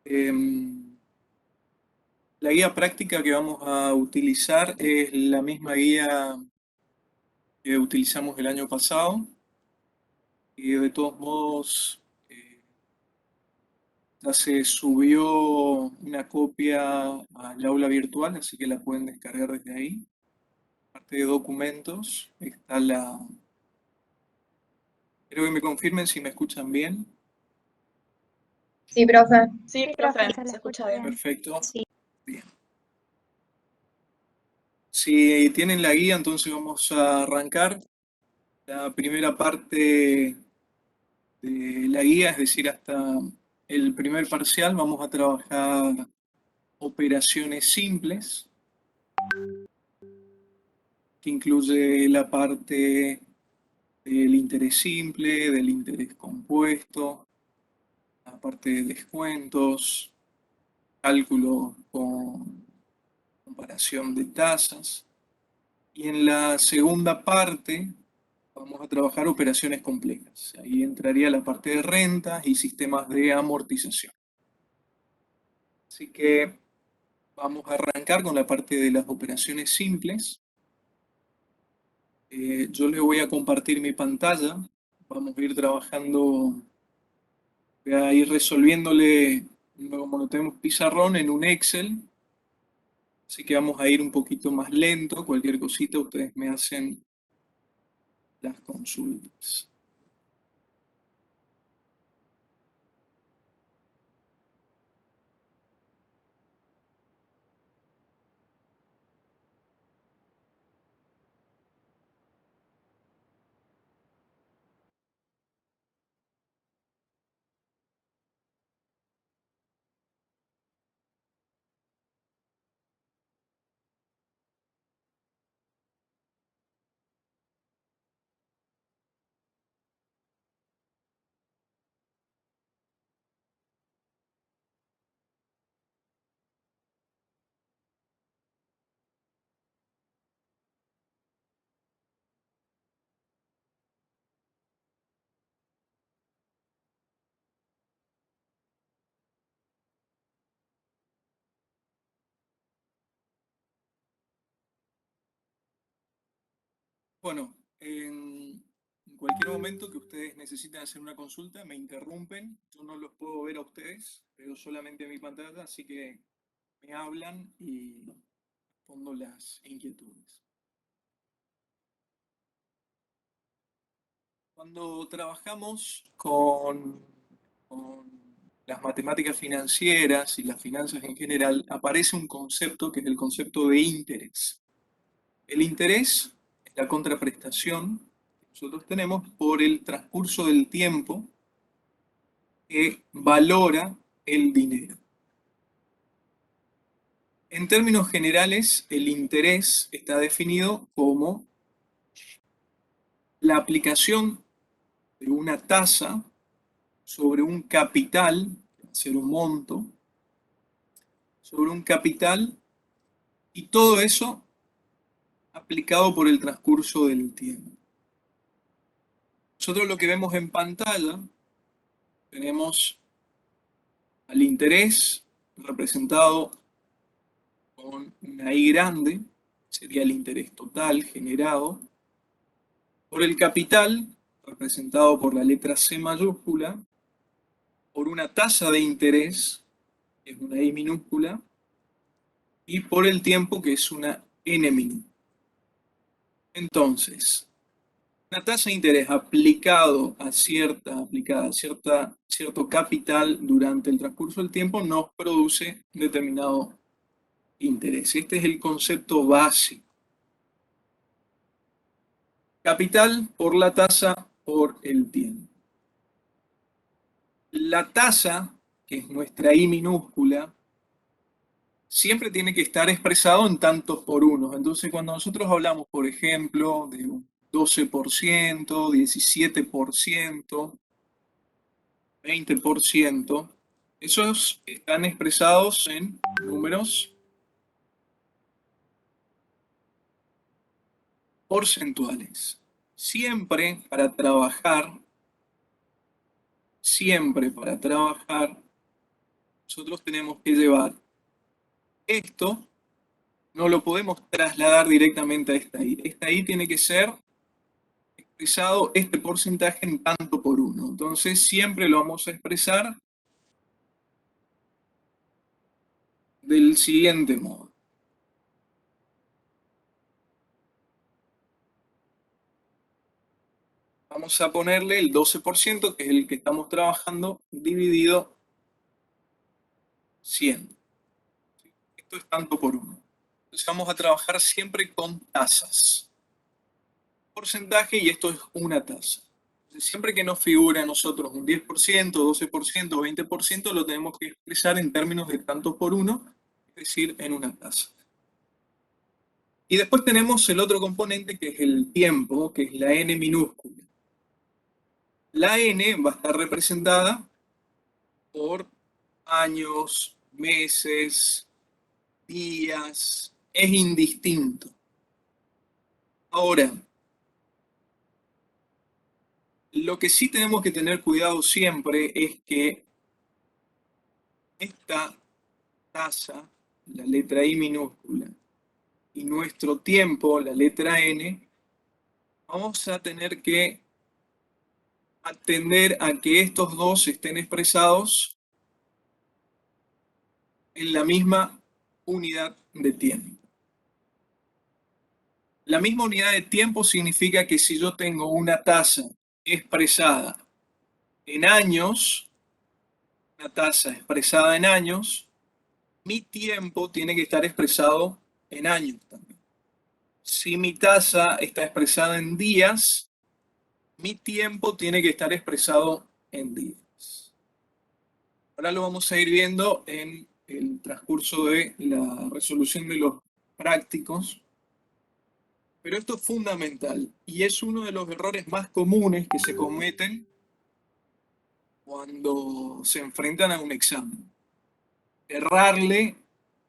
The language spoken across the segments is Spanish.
Em, la guía práctica que vamos a utilizar es la misma guía que utilizamos el año pasado y de todos modos ya se subió una copia al aula virtual, así que la pueden descargar desde ahí. Parte de documentos está la... Quiero que me confirmen si me escuchan bien. Sí, profe. Sí, Sí, profe, se la se escucha escucha bien. Perfecto. Sí. Bien. Si tienen la guía, entonces vamos a arrancar. La primera parte de la guía, es decir, hasta el primer parcial, vamos a trabajar operaciones simples, que incluye la parte del interés simple, del interés compuesto, la parte de descuentos, cálculo con comparación de tasas. Y en la segunda parte vamos a trabajar operaciones complejas. Ahí entraría la parte de rentas y sistemas de amortización. Así que vamos a arrancar con la parte de las operaciones simples. Yo le voy a compartir mi pantalla. Vamos a ir trabajando, voy a ir resolviéndole, como no tenemos pizarrón, en un Excel. Así que vamos a ir un poquito más lento. Cualquier cosita ustedes me hacen las consultas. Bueno, en cualquier momento que ustedes necesiten hacer una consulta, me interrumpen. Yo no los puedo ver a ustedes, pero solamente a mi pantalla, así que me hablan y respondo las inquietudes. Cuando trabajamos con las matemáticas financieras y las finanzas en general, aparece un concepto que es el concepto de interés. El interés es la contraprestación que nosotros tenemos por el transcurso del tiempo que valora el dinero. En términos generales, el interés está definido como la aplicación de una tasa sobre un capital, va a ser un monto, sobre un capital, y todo eso aplicado por el transcurso del tiempo. Nosotros lo que vemos en pantalla, tenemos al interés representado con una I grande, sería el interés total generado, por el capital, representado por la letra C mayúscula, por una tasa de interés, que es una I minúscula, y por el tiempo, que es una N minúscula. Entonces, una tasa de interés aplicada a cierto capital durante el transcurso del tiempo nos produce determinado interés. Este es el concepto básico. Capital por la tasa por el tiempo. La tasa, que es nuestra I minúscula, siempre tiene que estar expresado en tantos por unos. Entonces, cuando nosotros hablamos, por ejemplo, de un 12%, 17%, 20%, esos están expresados en números porcentuales. Siempre para trabajar nosotros tenemos que llevar esto, no lo podemos trasladar directamente a esta I. Esta I tiene que ser expresado este porcentaje en tanto por uno. Entonces siempre lo vamos a expresar del siguiente modo. Vamos a ponerle el 12%, que es el que estamos trabajando, dividido 100. Esto es tanto por uno. Entonces vamos a trabajar siempre con tasas. Porcentaje y esto es una tasa. Entonces, siempre que nos figure a nosotros un 10%, 12%, 20%, lo tenemos que expresar en términos de tanto por uno, es decir, en una tasa. Y después tenemos el otro componente que es el tiempo, que es la n minúscula. La n va a estar representada por años, meses, días, es indistinto. Ahora, lo que sí tenemos que tener cuidado siempre es que esta tasa, la letra I minúscula, y nuestro tiempo, la letra N, vamos a tener que atender a que estos dos estén expresados en la misma unidad de tiempo. La misma unidad de tiempo significa que si yo tengo una tasa expresada en años, una tasa expresada en años, mi tiempo tiene que estar expresado en años también. Si mi tasa está expresada en días, mi tiempo tiene que estar expresado en días. Ahora lo vamos a ir viendo en el transcurso de la resolución de los prácticos. Pero esto es fundamental y es uno de los errores más comunes que se cometen cuando se enfrentan a un examen. Errarle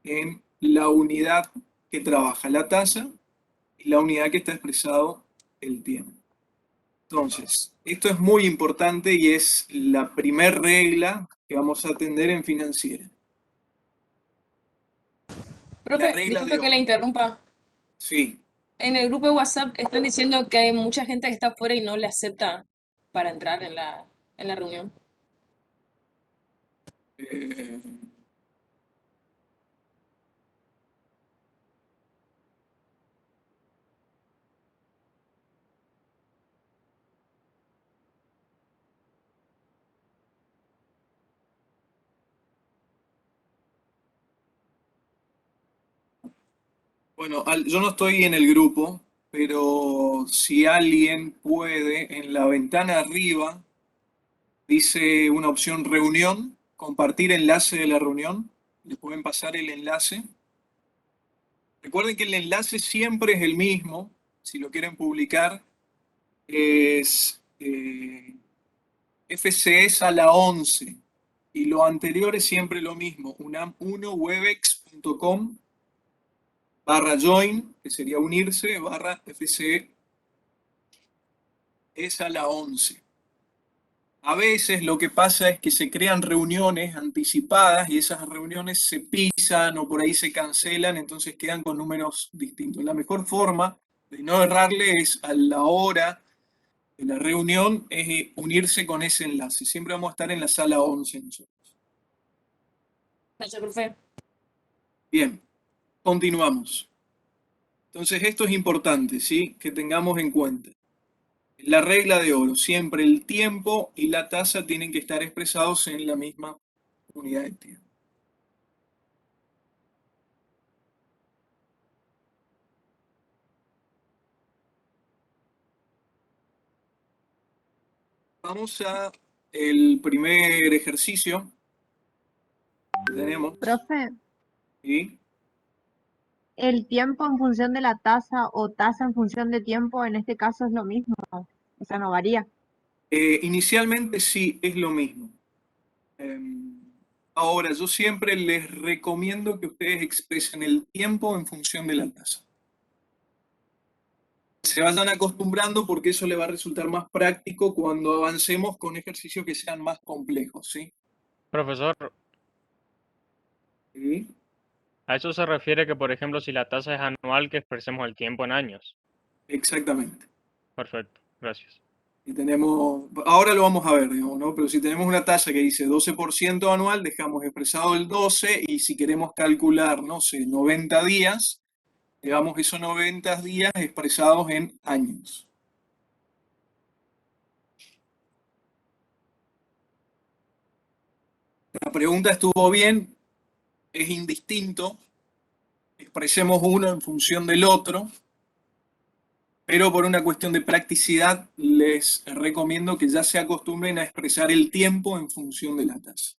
en la unidad que trabaja la tasa y la unidad que está expresado el tiempo. Entonces, esto es muy importante y es la primera regla que vamos a atender en financiera. La Profe, regla disculpe de que le oro. interrumpa. Sí. En el grupo de WhatsApp están diciendo que hay mucha gente que está afuera y no le acepta para entrar en la reunión. eh, Bueno, yo no estoy en el grupo, pero si alguien puede, en la ventana arriba dice una opción reunión, compartir enlace de la reunión. Le pueden pasar el enlace. Recuerden que el enlace siempre es el mismo. Si lo quieren publicar, es FCS a la 11. Y lo anterior es siempre lo mismo, unam1webex.com/join, que sería unirse, /FCE es a la 11. A veces lo que pasa es que se crean reuniones anticipadas y esas reuniones se pisan o por ahí se cancelan, entonces quedan con números distintos. La mejor forma de no errarle es a la hora de la reunión es unirse con ese enlace. Siempre vamos a estar en la sala 11 nosotros. Gracias, profe. Bien, continuamos. Entonces esto es importante, ¿sí? Que tengamos en cuenta. La regla de oro, siempre el tiempo y la tasa tienen que estar expresados en la misma unidad de tiempo. Vamos a el primer ejercicio que tenemos. Profe, ¿Sí? el tiempo en función de la tasa o tasa en función de tiempo, en este caso es lo mismo, o sea, no varía. Inicialmente sí, es lo mismo. Ahora, yo siempre les recomiendo que ustedes expresen el tiempo en función de la tasa. Se vayan acostumbrando porque eso le va a resultar más práctico cuando avancemos con ejercicios que sean más complejos, ¿sí? Profesor, ¿Sí? A eso se refiere que, por ejemplo, si la tasa es anual, que expresemos el tiempo en años. Exactamente. Perfecto, gracias. Y tenemos, ahora lo vamos a ver, digamos, ¿no? Pero si tenemos una tasa que dice 12% anual, dejamos expresado el 12 y si queremos calcular, no sé, 90 días, digamos esos 90 días expresados en años. La pregunta estuvo bien, es indistinto, expresemos uno en función del otro, pero por una cuestión de practicidad les recomiendo que ya se acostumbren a expresar el tiempo en función de la tasa.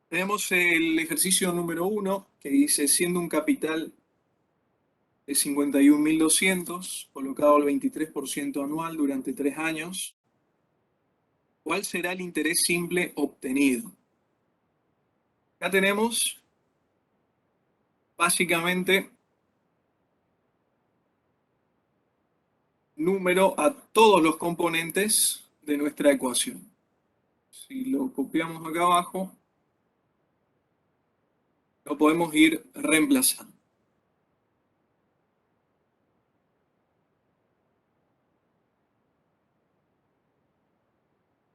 Tenemos el ejercicio número 1, que dice, siendo un capital de 51.200, colocado al 23% anual durante 3 años, ¿cuál será el interés simple obtenido? Acá tenemos básicamente número a todos los componentes de nuestra ecuación. Si lo copiamos acá abajo, lo podemos ir reemplazando.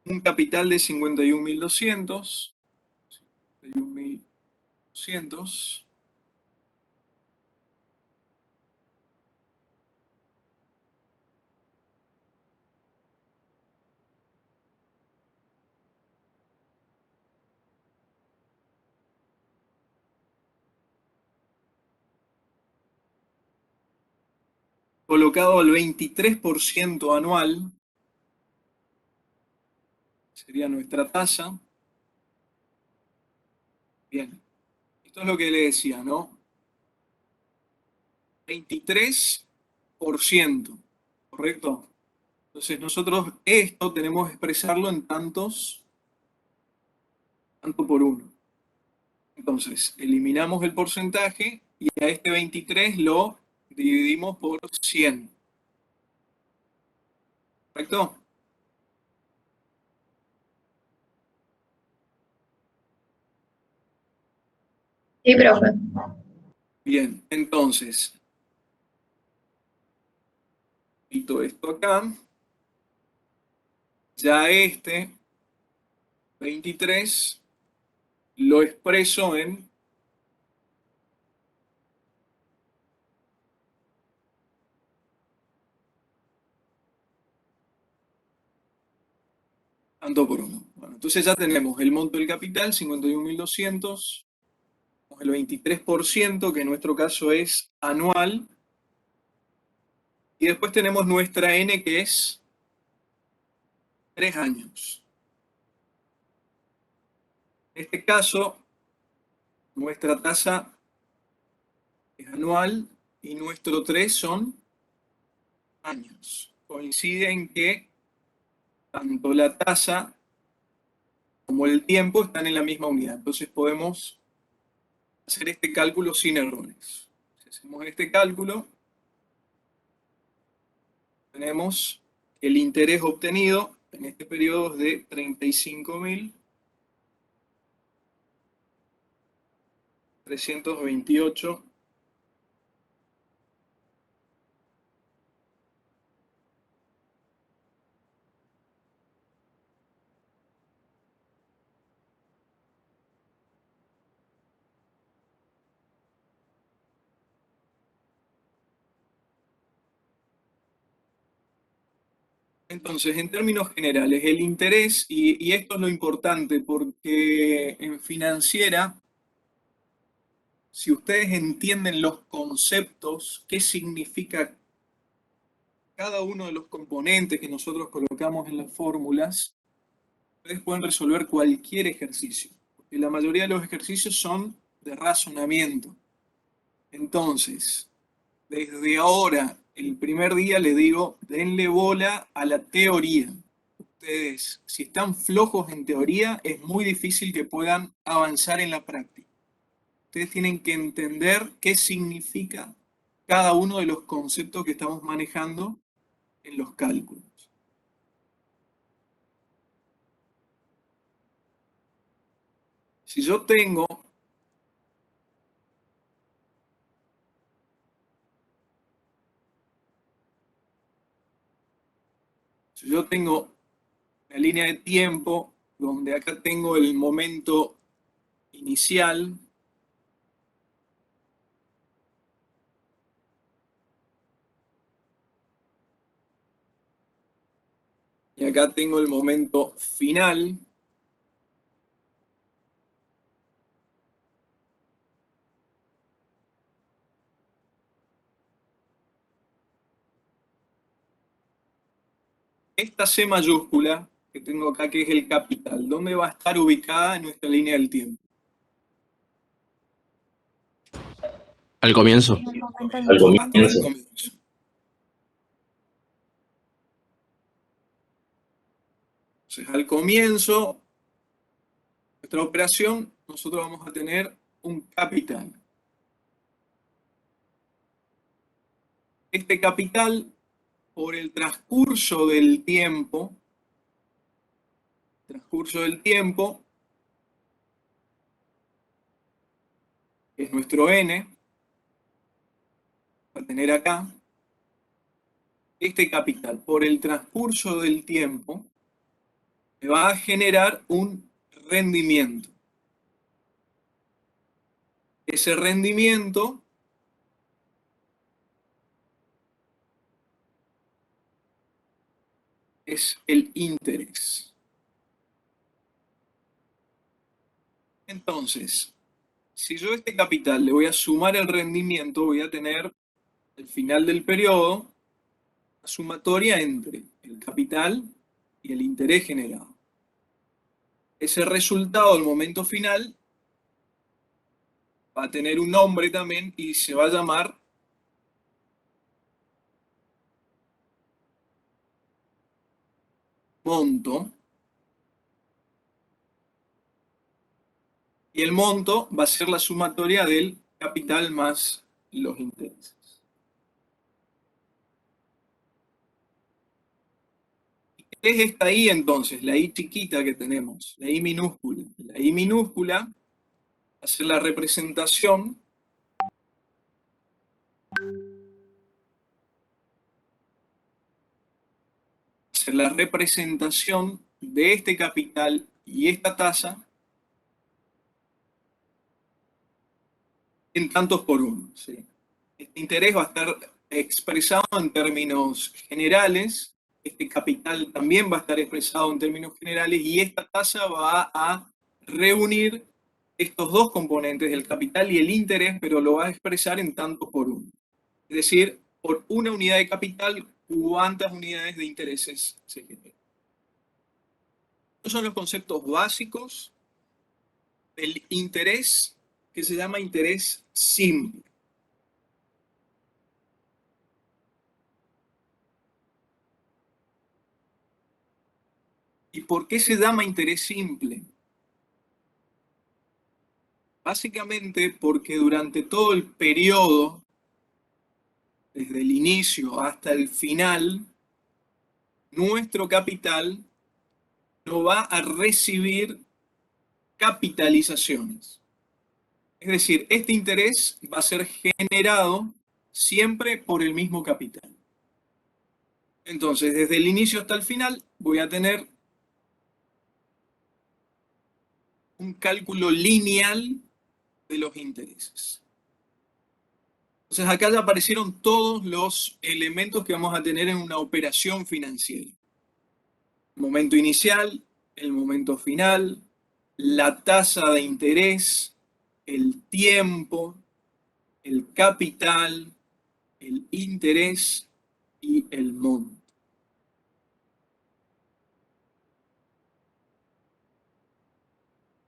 Un capital de 51.200, 51.200, colocado al 23% anual, sería nuestra tasa. Bien, esto es lo que le decía, ¿no? 23%, ¿correcto? Entonces nosotros esto tenemos que expresarlo en tantos, tanto por uno. Entonces, eliminamos el porcentaje y a este 23 lo dividimos por 100. ¿Correcto? Sí, profe. Bien, entonces, quito esto acá. Ya este 23 lo expreso en tanto por uno. Bueno, entonces ya tenemos el monto del capital, 51.200, el 23%, que en nuestro caso es anual, y después tenemos nuestra N, que es 3 años. En este caso, nuestra tasa es anual y nuestro 3 son años. Coincide en que tanto la tasa como el tiempo están en la misma unidad. Entonces podemos hacer este cálculo sin errores. Si hacemos este cálculo, tenemos que el interés obtenido en este periodo es de 35.328. Entonces, en términos generales, el interés, y esto es lo importante, porque en financiera, si ustedes entienden los conceptos, qué significa cada uno de los componentes que nosotros colocamos en las fórmulas, ustedes pueden resolver cualquier ejercicio, porque la mayoría de los ejercicios son de razonamiento. Entonces, desde ahora, el primer día les digo, denle bola a la teoría. Ustedes, si están flojos en teoría, es muy difícil que puedan avanzar en la práctica. Ustedes tienen que entender qué significa cada uno de los conceptos que estamos manejando en los cálculos. Si yo tengo una línea de tiempo donde acá tengo el momento inicial, y acá tengo el momento final, esta C mayúscula que tengo acá, que es el capital, ¿dónde va a estar ubicada en nuestra línea del tiempo? Al comienzo. En el momento Al inicial. Va a estar al comienzo. comienzo. Entonces, al comienzo, nuestra operación, nosotros vamos a tener un capital. Este capital, por el transcurso del tiempo, que es nuestro n, va a tener acá, este capital, por el transcurso del tiempo, me va a generar un rendimiento. Ese rendimiento es el interés. Entonces, si yo a este capital le voy a sumar el rendimiento, voy a tener al final del periodo la sumatoria entre el capital y el interés generado. Ese resultado del momento final va a tener un nombre también y se va a llamar monto. Y el monto va a ser la sumatoria del capital más los intereses. ¿Qué es esta I entonces? La I chiquita que tenemos, la I minúscula. La I minúscula va a ser la representación de este capital y esta tasa en tantos por uno. ¿Sí? Este interés va a estar expresado en términos generales, este capital también va a estar expresado en términos generales y esta tasa va a reunir estos dos componentes, el capital y el interés, pero lo va a expresar en tantos por uno. Es decir, por una unidad de capital, ¿cuántas unidades de intereses se generan? Estos son los conceptos básicos del interés, que se llama interés simple. ¿Y por qué se llama interés simple? Básicamente porque durante todo el periodo, desde el inicio hasta el final, nuestro capital no va a recibir capitalizaciones. Es decir, este interés va a ser generado siempre por el mismo capital. Entonces, desde el inicio hasta el final, voy a tener un cálculo lineal de los intereses. Entonces, acá ya aparecieron todos los elementos que vamos a tener en una operación financiera. El momento inicial, el momento final, la tasa de interés, el tiempo, el capital, el interés y el monto.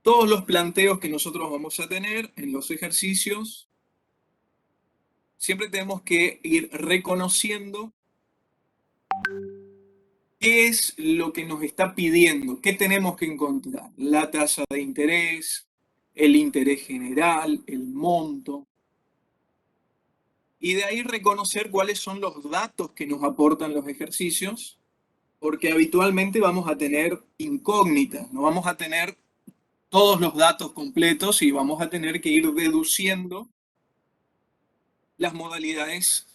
Todos los planteos que nosotros vamos a tener en los ejercicios, siempre tenemos que ir reconociendo qué es lo que nos está pidiendo, qué tenemos que encontrar. La tasa de interés, el interés general, el monto. Y de ahí reconocer cuáles son los datos que nos aportan los ejercicios, porque habitualmente vamos a tener incógnitas, no vamos a tener todos los datos completos y vamos a tener que ir deduciendo las modalidades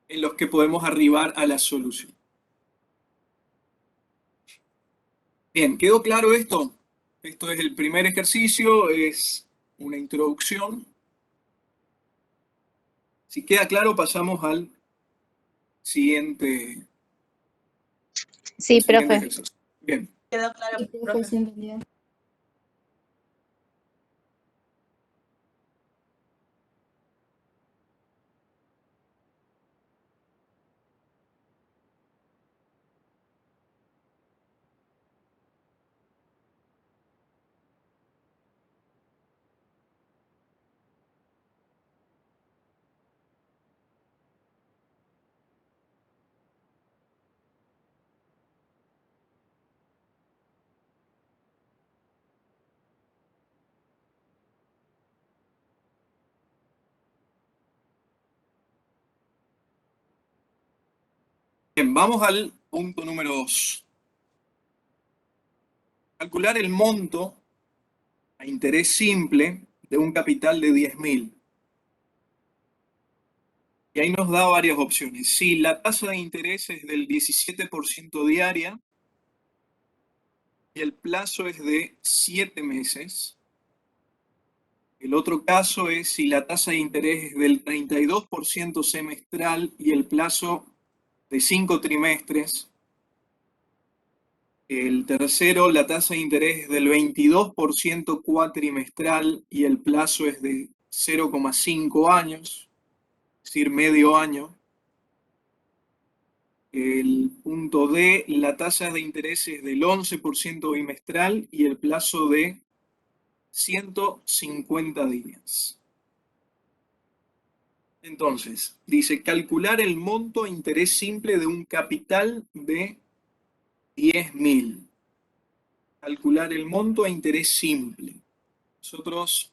en las que podemos arribar a la solución. Bien, ¿quedó claro esto? Esto es el primer ejercicio, es una introducción. Si queda claro, pasamos al siguiente Sí, profe. ejercicio. Bien. Quedó claro, Sí, profe, profe. sí entendió. Bien, vamos al punto número 2. Calcular el monto a interés simple de un capital de 10.000. Y ahí nos da varias opciones. Si la tasa de interés es del 17% diaria y el plazo es de 7 meses. El otro caso es si la tasa de interés es del 32% semestral y el plazo de 5 trimestres. El tercero, la tasa de interés es del 22% cuatrimestral y el plazo es de 0,5 años, es decir, medio año. El punto D, la tasa de interés es del 11% bimestral y el plazo de 150 días. Entonces, dice calcular el monto a interés simple de un capital de 10.000. Calcular el monto a interés simple. Nosotros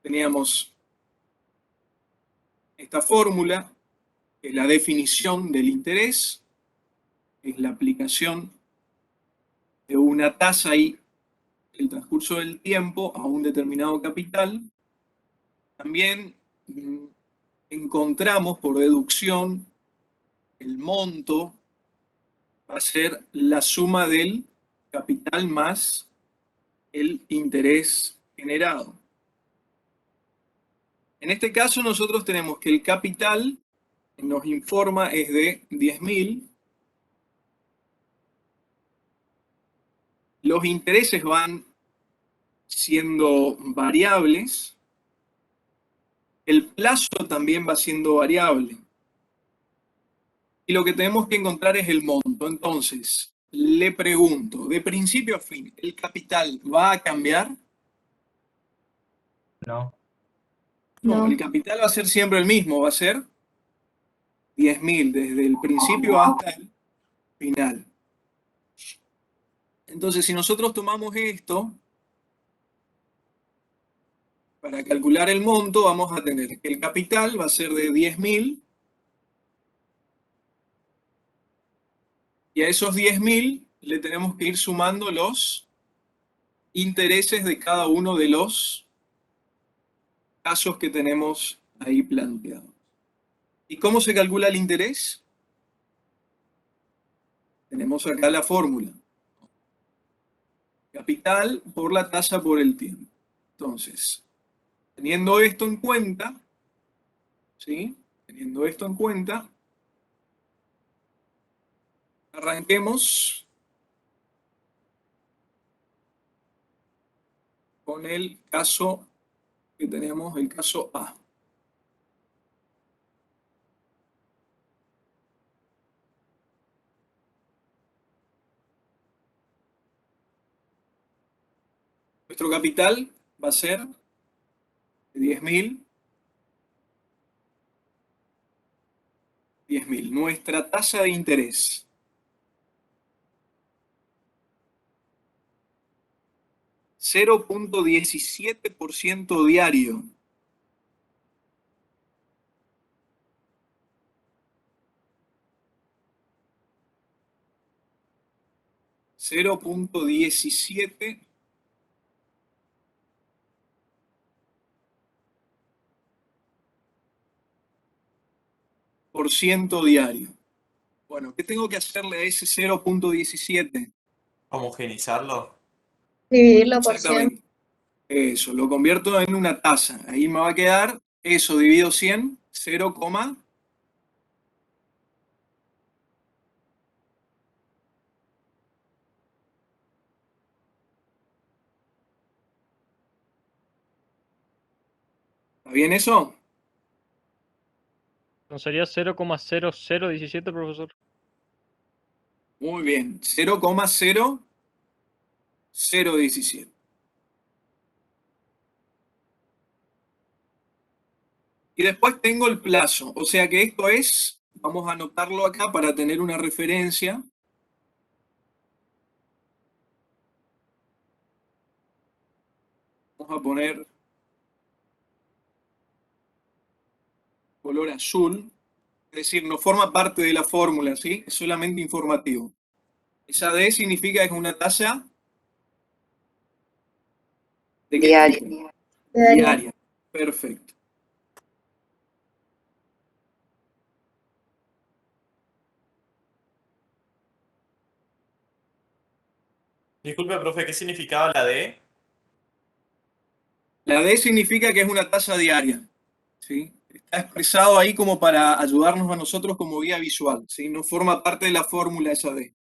teníamos esta fórmula, que es la definición del interés, es la aplicación de una tasa y el transcurso del tiempo a un determinado capital. También encontramos por deducción el monto va a ser la suma del capital más el interés generado. En este caso nosotros tenemos que el capital nos informa es de 10.000. Los intereses van siendo variables. El plazo también va siendo variable. Y lo que tenemos que encontrar es el monto. Entonces, le pregunto, de principio a fin, ¿el capital va a cambiar? No. No, No. el capital va a ser siempre el mismo, va a ser 10.000 desde el principio hasta el final. Entonces, si nosotros tomamos esto, para calcular el monto vamos a tener que el capital va a ser de 10.000 y a esos 10.000 le tenemos que ir sumando los intereses de cada uno de los casos que tenemos ahí planteados. ¿Y cómo se calcula el interés? Tenemos acá la fórmula. Capital por la tasa por el tiempo. Entonces, teniendo esto en cuenta, ¿sí? Teniendo esto en cuenta, arranquemos con el caso que tenemos, el caso A. Nuestro capital va a ser de 10.000. 10.000. Nuestra tasa de interés 0,17% diario. (0,17% diario? Bueno, ¿qué tengo que hacerle a ese 0,17? Homogenizarlo. Dividirlo por 100. Exactamente. Eso, lo convierto en una tasa. Ahí me va a quedar eso dividido 100, 0, ¿está bien eso? ¿No sería 0,0017, profesor? Muy bien, 0,0017. Y después tengo el plazo, o sea que esto es, vamos a anotarlo acá para tener una referencia. Vamos a poner color azul, es decir, no forma parte de la fórmula, ¿sí? Es solamente informativo. Esa D significa que es una tasa ¿de qué Diaria. tipo? Diaria. Diaria. Perfecto. Disculpe, profe, ¿qué significaba la D? La D significa que es una tasa diaria, ¿sí? Está expresado ahí como para ayudarnos a nosotros como guía visual, ¿sí? No forma parte de la fórmula esa D.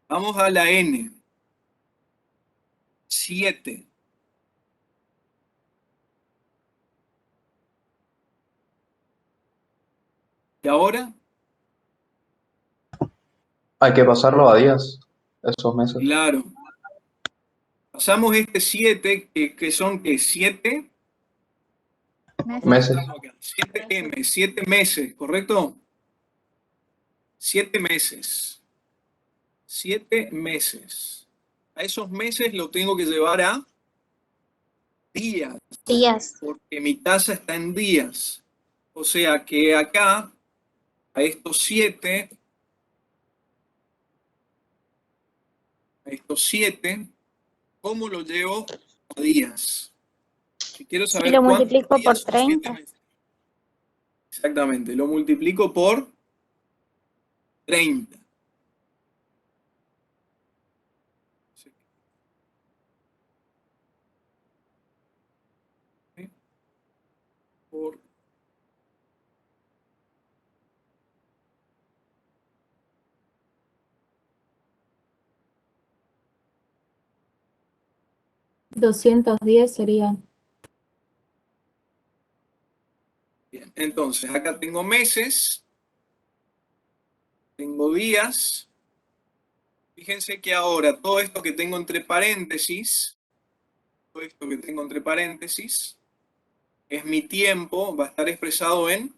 Vamos a la N. 7. ¿Y ahora? Hay que pasarlo a días, esos meses. Claro. Pasamos este 7, que son, ¿qué? 7. Meses. 7M, 7 meses, ¿correcto? 7 meses. 7 meses. A esos meses lo tengo que llevar a días, Días. porque mi tasa está en días. O sea que acá, a estos 7, ¿cómo lo llevo a días? Si quiero Si saber lo cuántos multiplico por días son 7 30. meses. Exactamente, lo multiplico por 30. Por 210 sería. Bien, entonces acá tengo meses, tengo días. Fíjense que ahora todo esto que tengo entre paréntesis, es mi tiempo, va a estar expresado en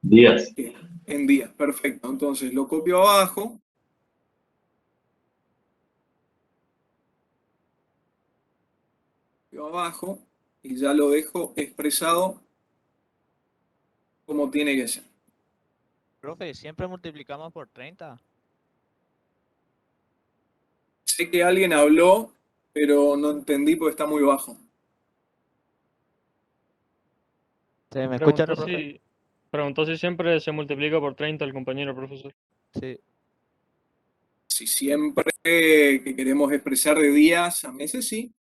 Días. días. Perfecto. Entonces lo copio abajo. Y ya lo dejo expresado como tiene que ser. Profe, siempre multiplicamos por 30. Sé que alguien habló, pero no entendí porque está muy bajo. ¿Se me escucha, profe? Preguntó si siempre se multiplica por 30 el compañero profesor. Sí. Si siempre que queremos expresar de días a meses, sí.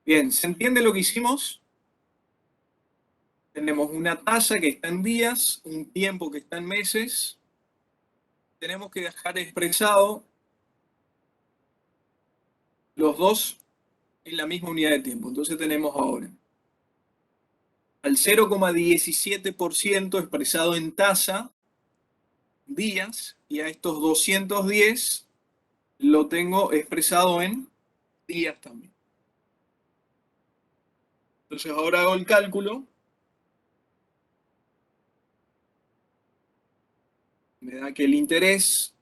Bien, ¿se entiende lo que hicimos? Tenemos una tasa que está en días, un tiempo que está en meses. Tenemos que dejar expresado los dos en la misma unidad de tiempo. Entonces tenemos ahora al 0,17% expresado en tasa, días, y a estos 210 lo tengo expresado en días también. Entonces ahora hago el cálculo. me da que el interés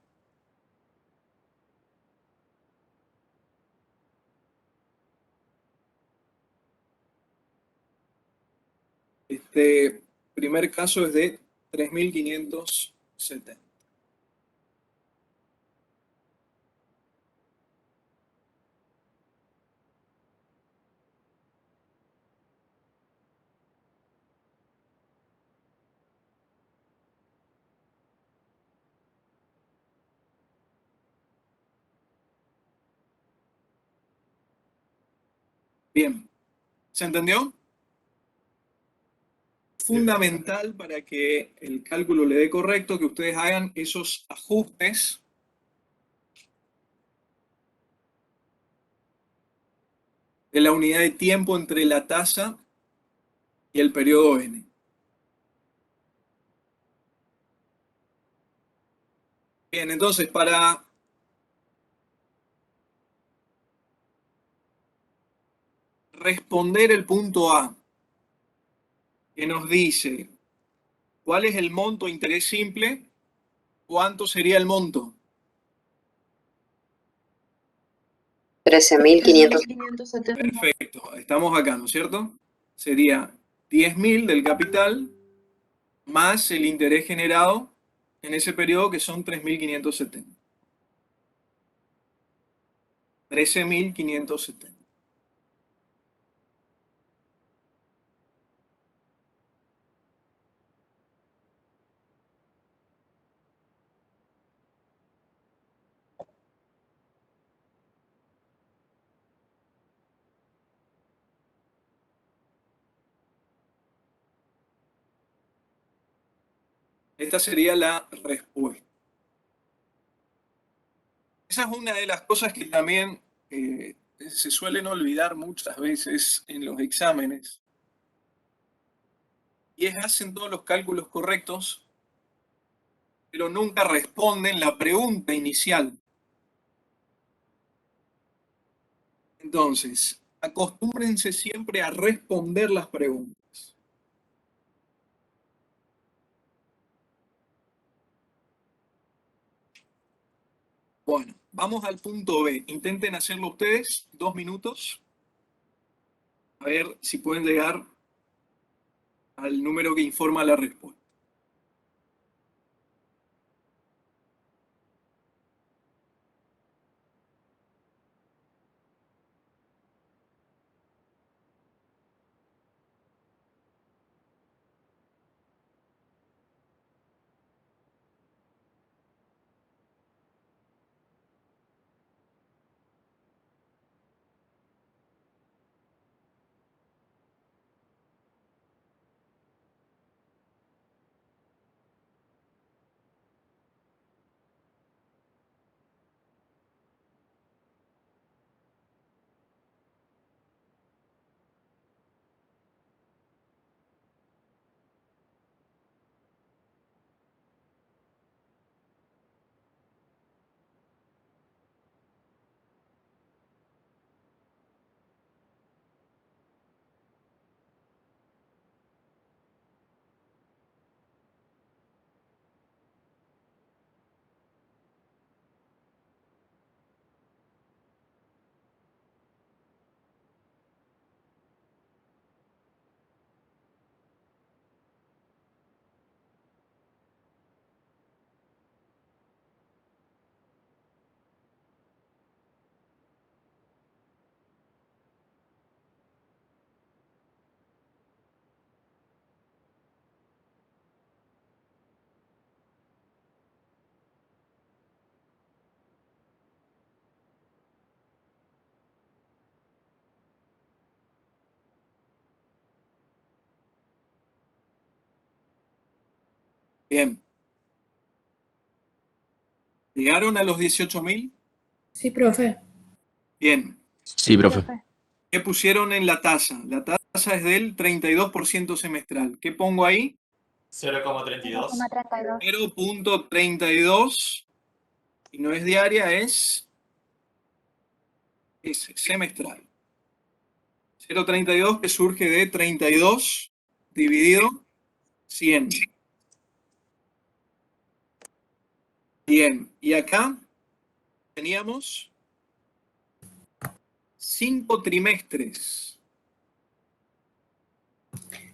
este primer caso es de 3.570. Bien, ¿se entendió? Fundamental para que el cálculo le dé correcto que ustedes hagan esos ajustes de la unidad de tiempo entre la tasa y el periodo n. Bien, entonces para responder el punto A, que nos dice cuál es el monto de interés simple, ¿cuánto sería el monto? 13.570. Perfecto, estamos acá, ¿no es cierto? Sería 10.000 del capital más el interés generado en ese periodo, que son 3.570. 13.570. Esta sería la respuesta. Esa es una de las cosas que también se suelen olvidar muchas veces en los exámenes. Y es hacen todos los cálculos correctos, pero nunca responden la pregunta inicial. Entonces, acostúmbrense siempre a responder las preguntas. Bueno, vamos al punto B. Intenten hacerlo ustedes, 2 minutos. A ver si pueden llegar al número que informa la respuesta. Bien. ¿Llegaron a los 18.000? Sí, profe. Bien. Sí, profe. ¿Qué pusieron en la tasa? La tasa es del 32% semestral. ¿Qué pongo ahí? 0,32. 0.32. Y no es diaria, es semestral. 0.32 que surge de 32 dividido 100. Bien, y acá teníamos 5 trimestres.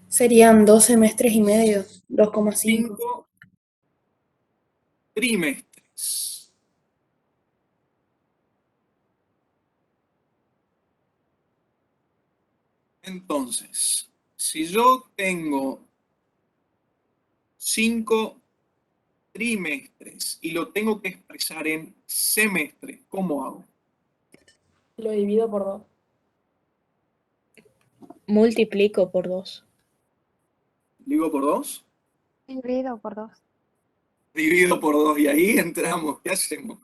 Serían 2 semestres y medio, 2,5. 5 trimestres. Entonces, si yo tengo 5 trimestres y lo tengo que expresar en semestres, ¿cómo hago? Lo divido por 2. Multiplico por 2. ¿Divido por 2? Dividido por 2. Divido por 2 y ahí entramos. ¿Qué hacemos?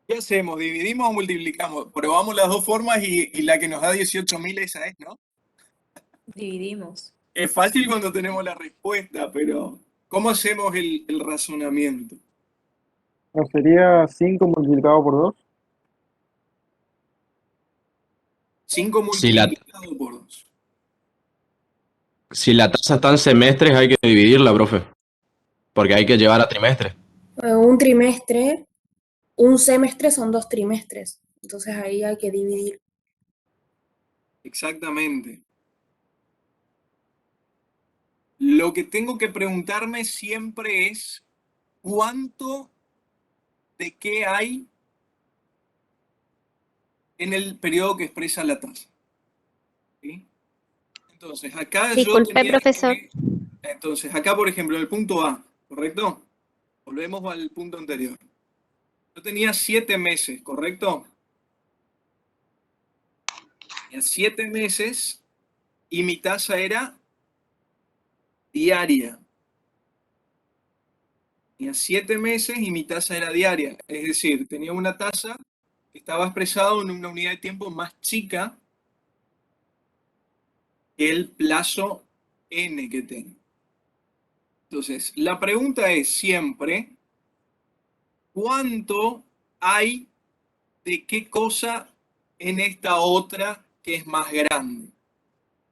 ¿Qué hacemos? ¿Dividimos o multiplicamos? Probamos las dos formas y la que nos da 18.000 esa es, ¿no? Dividimos. Es fácil cuando tenemos la respuesta, pero ¿cómo hacemos el razonamiento? ¿No sería 5 multiplicado por 2? 5 Si la, multiplicado por 2. si la tasa está en semestres, hay que dividirla, profe. Porque hay que llevar a trimestres. Un trimestre, un semestre son 2 trimestres. Entonces ahí hay que dividir. Exactamente. Lo que tengo que preguntarme siempre es ¿cuánto de qué hay en el periodo que expresa la tasa? ¿Sí? Entonces, acá yo Disculpe, tenía profesor. entonces, acá, por ejemplo, en el punto A, ¿correcto? Volvemos al punto anterior. Yo tenía 7 meses, ¿correcto? Tenía 7 meses y mi tasa era diaria. Tenía 7 meses y mi tasa era diaria. Es decir, tenía una tasa que estaba expresada en una unidad de tiempo más chica que el plazo n que tengo. Entonces, la pregunta es siempre, ¿cuánto hay de qué cosa en esta otra que es más grande?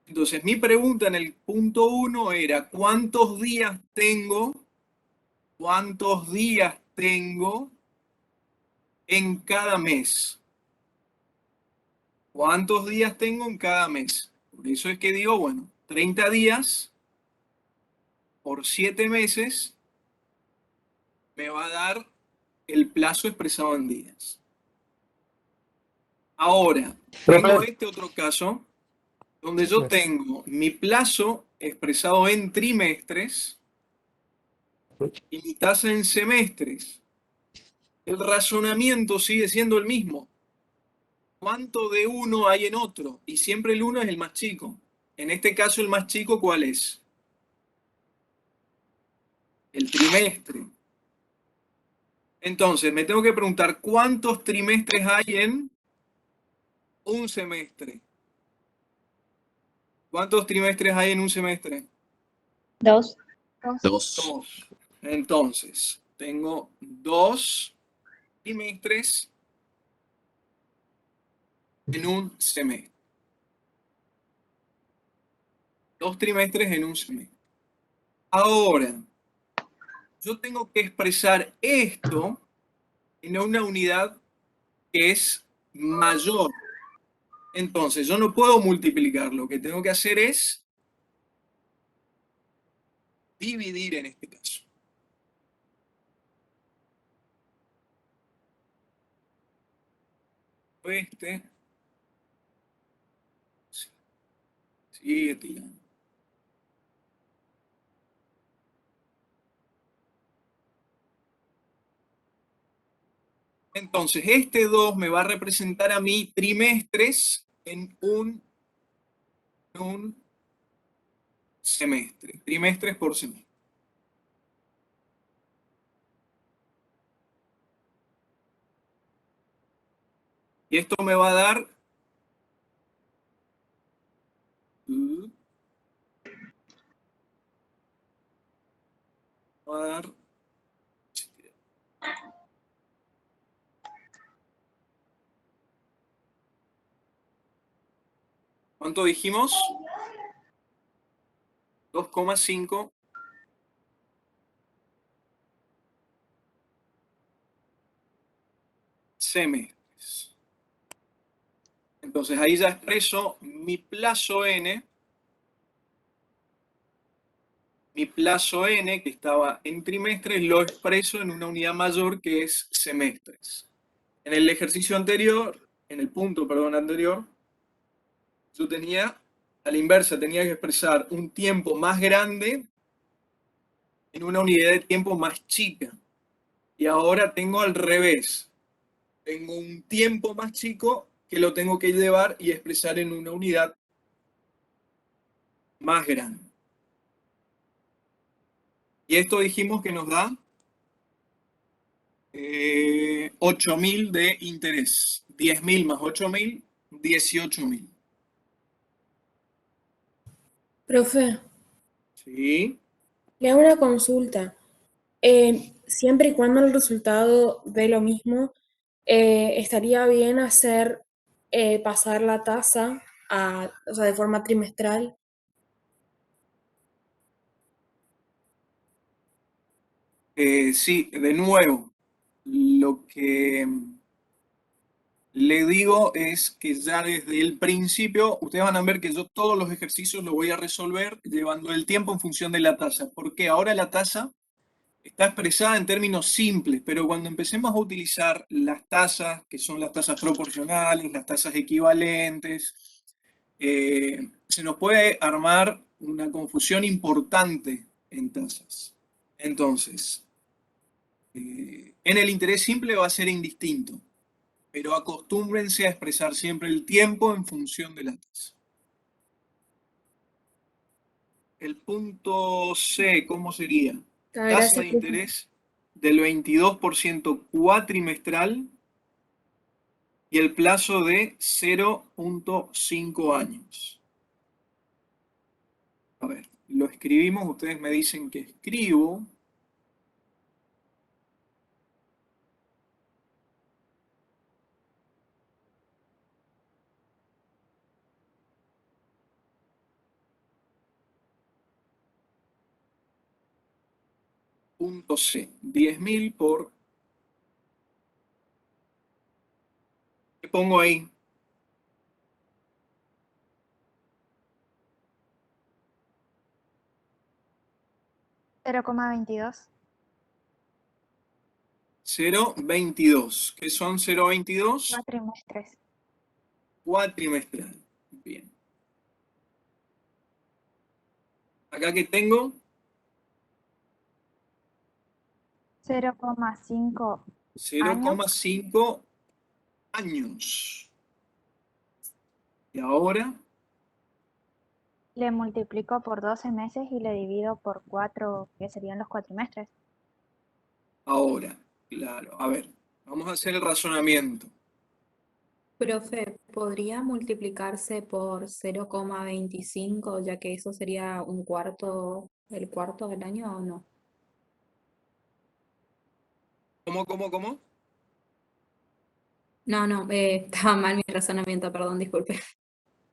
Entonces, mi pregunta en el punto 1 era, ¿cuántos días tengo en cada mes? ¿Cuántos días tengo en cada mes? Por eso es que digo, bueno, 30 días por 7 meses me va a dar el plazo expresado en días. Ahora, tengo este otro caso donde yo tengo mi plazo expresado en trimestres y mi tasa en semestres. El razonamiento sigue siendo el mismo. ¿Cuánto de uno hay en otro? Y siempre el uno es el más chico. En este caso, el más chico, ¿cuál es? El trimestre. Entonces, me tengo que preguntar, ¿cuántos trimestres hay en un semestre? ¿Cuántos trimestres hay en un semestre? 2. 2. 2. Entonces, tengo 2 trimestres en un semestre. 2 trimestres en un semestre. Ahora, yo tengo que expresar esto en una unidad que es mayor. Entonces, yo no puedo multiplicar. Lo que tengo que hacer es dividir en este caso. Este sigue tirando. Entonces, este 2 me va a representar a mí trimestres en un semestre. Trimestres por semestre. Y esto me va a dar... va a dar... ¿Cuánto dijimos? 2,5 semestres. Entonces ahí ya expreso mi plazo n, que estaba en trimestres, lo expreso en una unidad mayor que es semestres. En el ejercicio anterior, en el punto, perdón, anterior, yo tenía, a la inversa, tenía que expresar un tiempo más grande en una unidad de tiempo más chica. Y ahora tengo al revés. Tengo un tiempo más chico que lo tengo que llevar y expresar en una unidad más grande. Y esto dijimos que nos da 8.000 de interés. 10.000 más 8.000, 18.000. Profe, ¿Sí? le hago una consulta. Siempre y cuando el resultado dé lo mismo, estaría bien hacer pasar la tasa o sea, de forma trimestral. Sí, de nuevo, lo que le digo es que ya desde el principio, ustedes van a ver que yo todos los ejercicios los voy a resolver llevando el tiempo en función de la tasa, porque ahora la tasa está expresada en términos simples, pero cuando empecemos a utilizar las tasas, que son las tasas proporcionales, las tasas equivalentes, se nos puede armar una confusión importante en tasas. Entonces, en el interés simple va a ser indistinto, pero acostúmbrense a expresar siempre el tiempo en función de la tasa. El punto C, ¿cómo sería? Tasa Gracias, de profe. interés del 22% cuatrimestral y el plazo de 0.5 años. A ver, lo escribimos, ustedes me dicen que escribo. Punto C, 10.000 por... ¿Qué pongo ahí? $0,22. 0.22. ¿Qué son 0.22? Cuatrimestres. Cuatrimestral. Bien. Acá que tengo 0,5 0,5 años. Y ahora, le multiplico por 12 meses y le divido por 4, que serían los cuatrimestres. claro. A ver, vamos a hacer el razonamiento. Profe, ¿podría multiplicarse por 0,25, ya que eso sería un cuarto, el cuarto del año o no? ¿Cómo? No, estaba mal mi razonamiento, perdón, disculpe.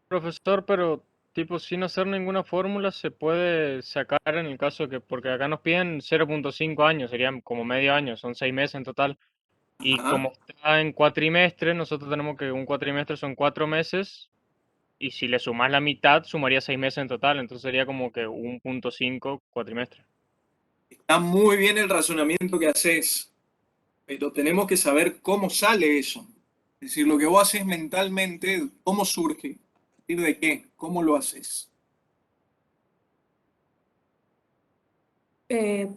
Profesor, pero tipo sin hacer ninguna fórmula se puede sacar en el caso que, porque acá nos piden 0.5 años, serían como medio año, son 6 meses en total. Y Ajá. como está en cuatrimestre, nosotros tenemos que un cuatrimestre son 4 meses, y si le sumas la mitad, sumaría 6 meses en total, entonces sería como que 1.5 cuatrimestre. Está muy bien el razonamiento que haces, pero tenemos que saber cómo sale eso. Es decir, lo que vos haces mentalmente, ¿cómo surge? ¿A partir de qué? ¿Cómo lo haces?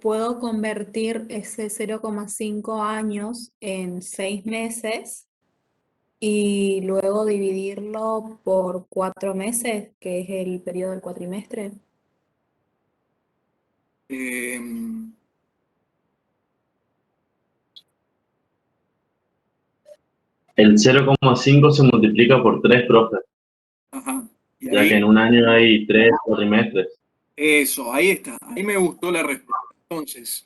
¿Puedo convertir ese 0,5 años en 6 meses y luego dividirlo por 4 meses, que es el periodo del cuatrimestre? Eh, El 0,5 se multiplica por 3, profe, ajá. Y ya que en ahí, un año hay 3 cuatrimestres. eso, ahí está. Ahí me gustó la respuesta. Entonces,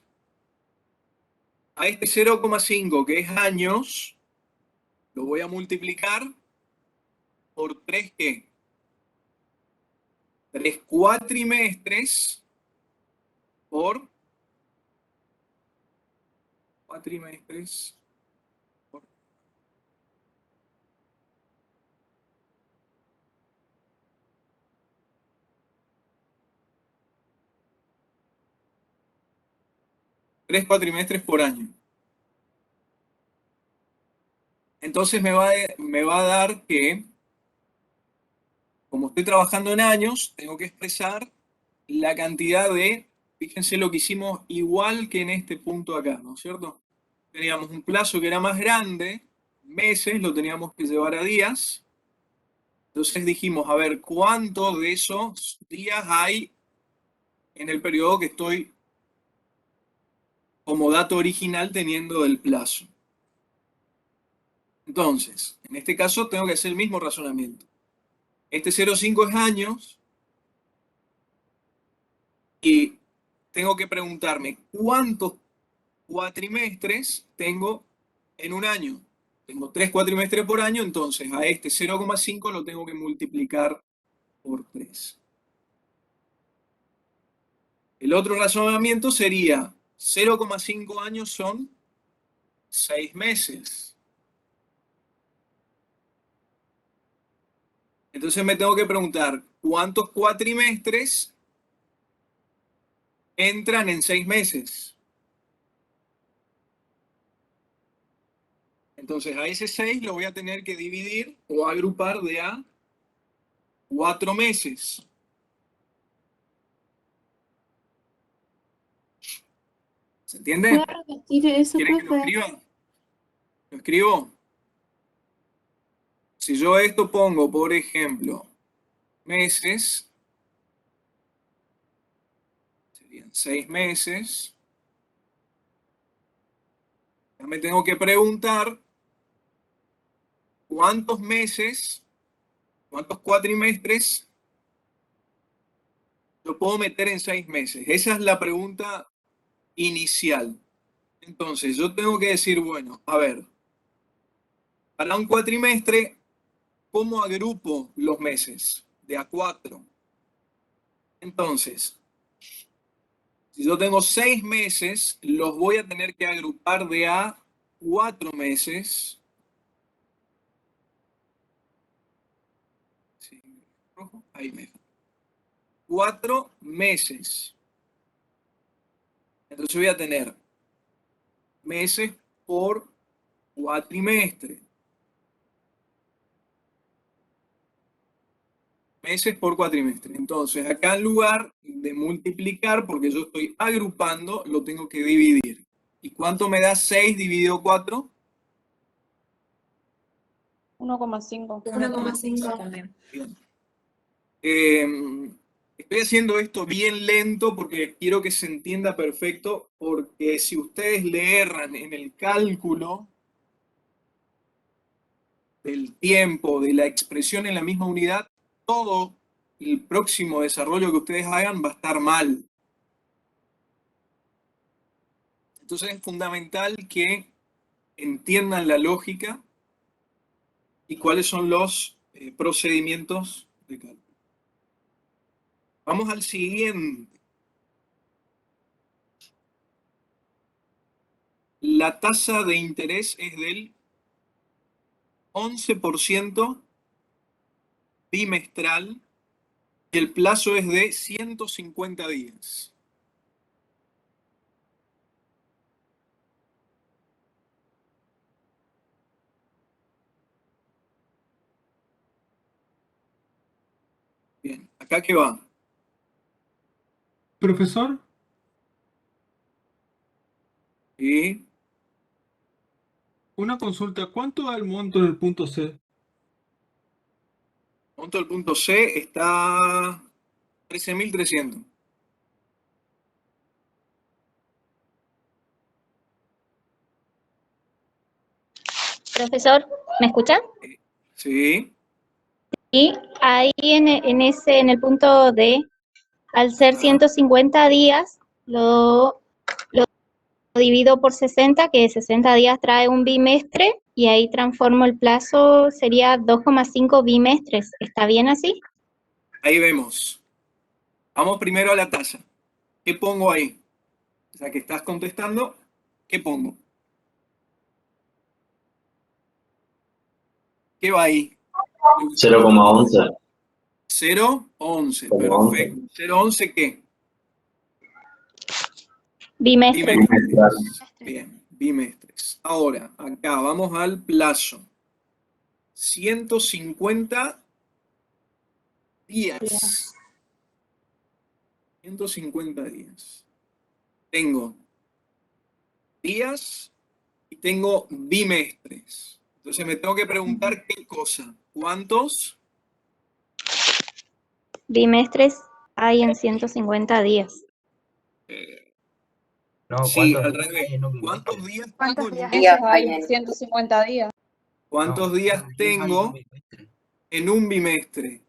a este 0,5 que es años, lo voy a multiplicar por 3 ¿qué? 3 cuatrimestres por cuatrimestres. 3 cuatrimestres por año. Entonces me va a dar que, como estoy trabajando en años, tengo que expresar la cantidad de, fíjense lo que hicimos igual que en este punto acá, ¿no es cierto? Teníamos un plazo que era más grande, meses, lo teníamos que llevar a días. Entonces dijimos, a ver, ¿cuántos de esos días hay en el periodo que estoy como dato original teniendo el plazo? Entonces, en este caso tengo que hacer el mismo razonamiento. Este 0,5 es años y tengo que preguntarme cuántos cuatrimestres tengo en un año. Tengo 3 cuatrimestres por año, entonces a este 0,5 lo tengo que multiplicar por 3. El otro razonamiento sería 0,5 años son 6 meses. Entonces me tengo que preguntar cuántos cuatrimestres entran en 6 meses. Entonces a ese 6 lo voy a tener que dividir o agrupar de a 4 meses. ¿Se entiende? ¿Puede repetir eso, ¿Quieren que lo profe? escriba? ¿Lo escribo? Si yo esto pongo, por ejemplo, meses, serían 6 meses. Ya me tengo que preguntar cuántos meses, cuántos cuatrimestres lo puedo meter en 6 meses. Esa es la pregunta inicial. Entonces, yo tengo que decir, bueno, a ver, para un cuatrimestre, ¿cómo agrupo los meses? De a 4. Entonces, si yo tengo 6 meses, los voy a tener que agrupar de a 4 meses. Sí, rojo, ahí me 4 meses. Entonces voy a tener meses por cuatrimestre. Meses por cuatrimestre. Entonces, acá en lugar de multiplicar, porque yo estoy agrupando, lo tengo que dividir. ¿Y cuánto me da 6 dividido 4? 1,5. 1,5 también. Bien. Estoy haciendo esto bien lento porque quiero que se entienda perfecto, porque si ustedes le erran en el cálculo del tiempo, de la expresión en la misma unidad, todo el próximo desarrollo que ustedes hagan va a estar mal. Entonces es fundamental que entiendan la lógica y cuáles son los procedimientos de cálculo. Vamos al siguiente. La tasa de interés es del 11% bimestral y el plazo es de 150 días. Bien, ¿acá qué va? Profesor, Y una consulta, ¿cuánto da el monto en el punto C? el monto del punto C está 13.300. Profesor, ¿me escucha? Sí, Y ahí en el punto D, al ser 150 días, lo divido por 60, que 60 días trae un bimestre, y ahí transformo el plazo, sería 2,5 bimestres. ¿Está bien así? ahí vemos. Vamos primero a la tasa. ¿Qué pongo ahí? O sea, que estás contestando, ¿qué pongo? ¿Qué va ahí? 0,11. 0,11. 0,11. Perfecto. ¿0,11 qué? Bimestre. Bimestres. Bien, bimestres. Ahora, acá vamos al plazo. 150 días. 150 días. Tengo días y tengo bimestres. Entonces me tengo que preguntar qué cosa. ¿Cuántos? Bimestres hay en 150 días. No, Sí, ¿cuántos al días revés. hay en un ¿Cuántos bimestre? días tengo ¿Cuántos en un días bimestre? hay en 150 días? ¿Cuántos No, días ¿cuántos días hay en un tengo bimestre? en un bimestre?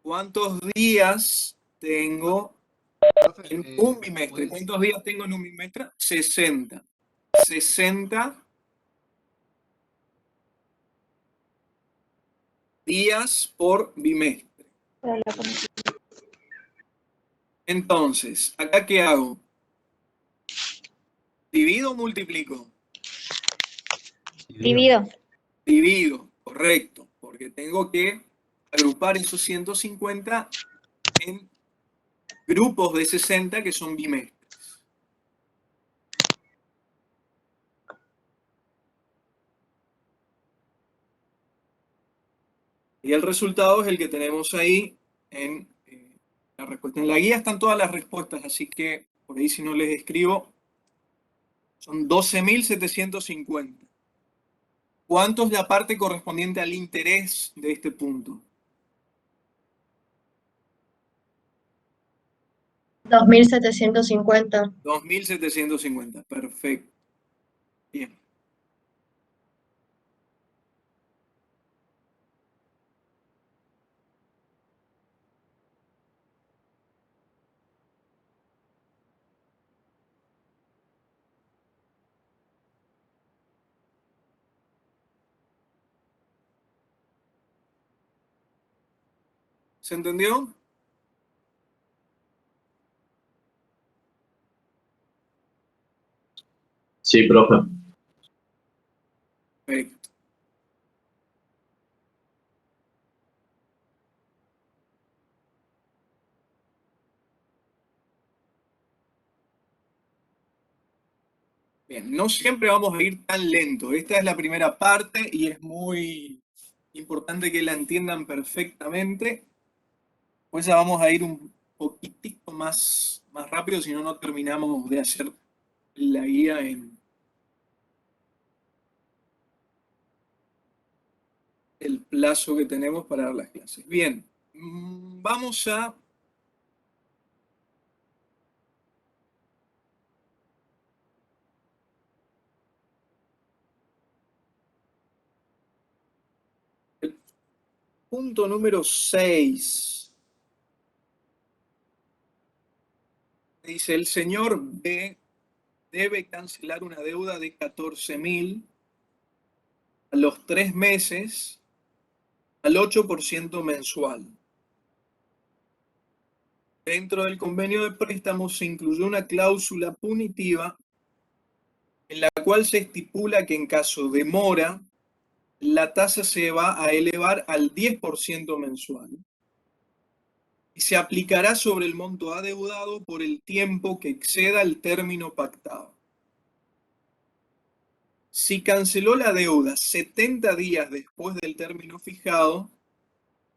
¿Cuántos días tengo Profe, en un bimestre? ¿puedes? ¿Cuántos días tengo en un bimestre? 60. 60 días por bimestre. Entonces, ¿acá qué hago? ¿Divido o multiplico? Divido. Divido, correcto, porque tengo que agrupar esos 150 en grupos de 60 que son bimestres. Y el resultado es el que tenemos ahí en la respuesta. En la guía están todas las respuestas, así que por ahí si no les escribo, son 12.750. ¿Cuánto es la parte correspondiente al interés de este punto? 2.750. 2.750, perfecto. Bien. ¿Se entendió? Sí, profe. Perfecto. Bien, no siempre vamos a ir tan lento. Esta es la primera parte y es muy importante que la entiendan perfectamente. Pues ya vamos a ir un poquitito más rápido, si no, no terminamos de hacer la guía en el plazo que tenemos para dar las clases. Bien, vamos a el punto número 6. Dice, el señor B debe cancelar una deuda de 14.000 a los 3 meses al 8% mensual. Dentro del convenio de préstamo se incluyó una cláusula punitiva en la cual se estipula que en caso de mora, la tasa se va a elevar al 10% mensual y se aplicará sobre el monto adeudado por el tiempo que exceda el término pactado. Si canceló la deuda 70 días después del término fijado,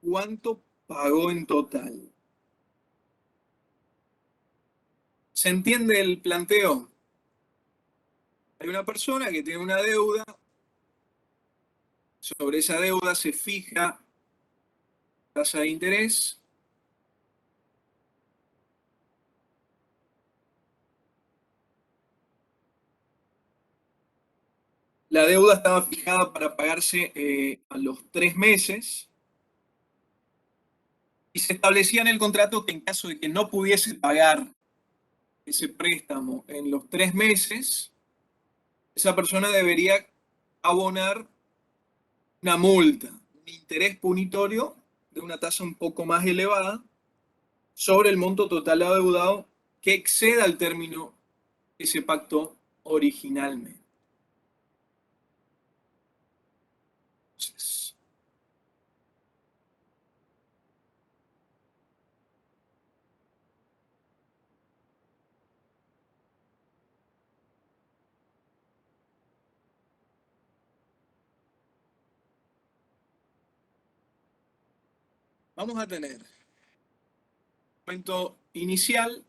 ¿cuánto pagó en total? ¿Se entiende el planteo? Hay una persona que tiene una deuda, sobre esa deuda se fija tasa de interés. La deuda estaba fijada para pagarse a los 3 meses y se establecía en el contrato que en caso de que no pudiese pagar ese préstamo en los 3 meses, esa persona debería abonar una multa, un interés punitorio de una tasa un poco más elevada sobre el monto total adeudado que exceda el término que se pactó originalmente. Entonces, vamos a tener momento inicial,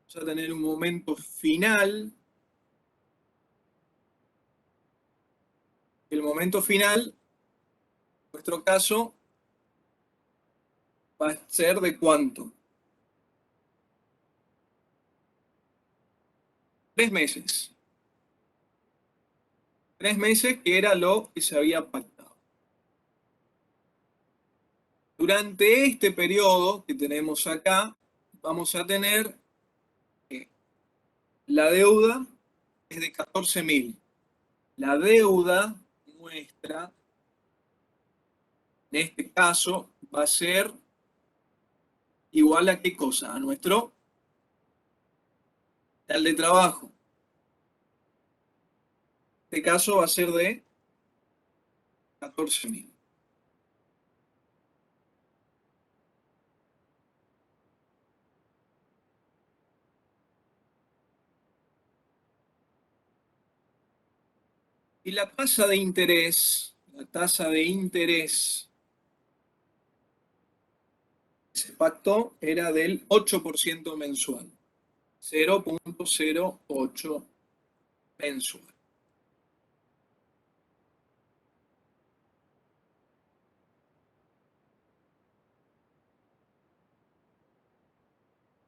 vamos a tener un momento final. El momento final, en nuestro caso, va a ser de ¿cuánto? 3 meses. 3 meses, que era lo que se había pactado. Durante este periodo que tenemos acá, vamos a tener que la deuda es de 14.000. La deuda nuestra, en este caso, va a ser igual a ¿qué cosa? A nuestro capital de trabajo. En este caso va a ser de 14.000. Y la tasa de interés que se pactó era del 8% mensual. 0.08 mensual.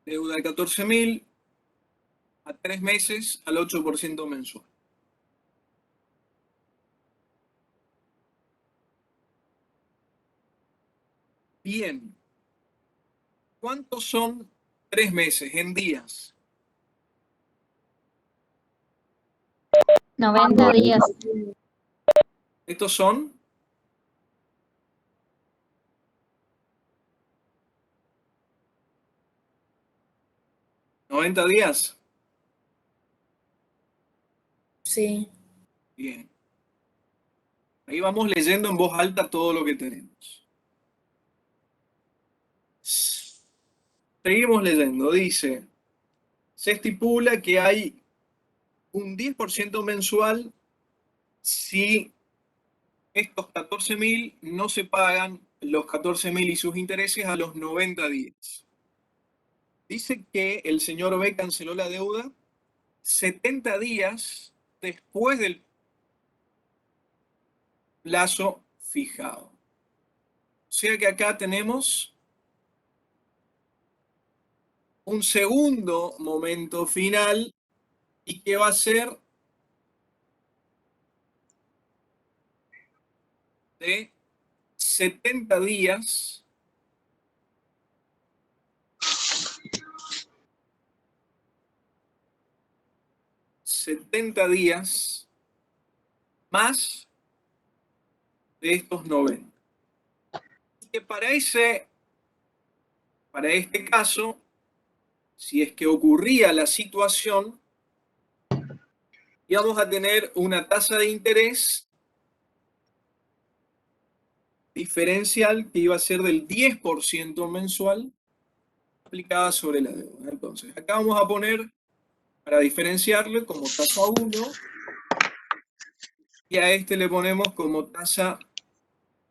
Deuda de 14.000 a 3 meses al 8% mensual. Bien. ¿Cuántos son 3 meses en días? 90 días. Estos son 90 días. Sí. Bien. Ahí vamos leyendo en voz alta todo lo que tenemos. Seguimos leyendo. Dice, se estipula que hay un 10% mensual si estos 14.000 no se pagan, los 14.000 y sus intereses, a los 90 días. Dice que el señor B canceló la deuda 70 días después del plazo fijado. O sea que acá tenemos un segundo momento final y que va a ser de 70 días más de estos 90. Y que para este caso, si es que ocurría la situación, íbamos a tener una tasa de interés diferencial que iba a ser del 10% mensual aplicada sobre la deuda. Entonces, acá vamos a poner, para diferenciarle, como tasa 1, y a este le ponemos como tasa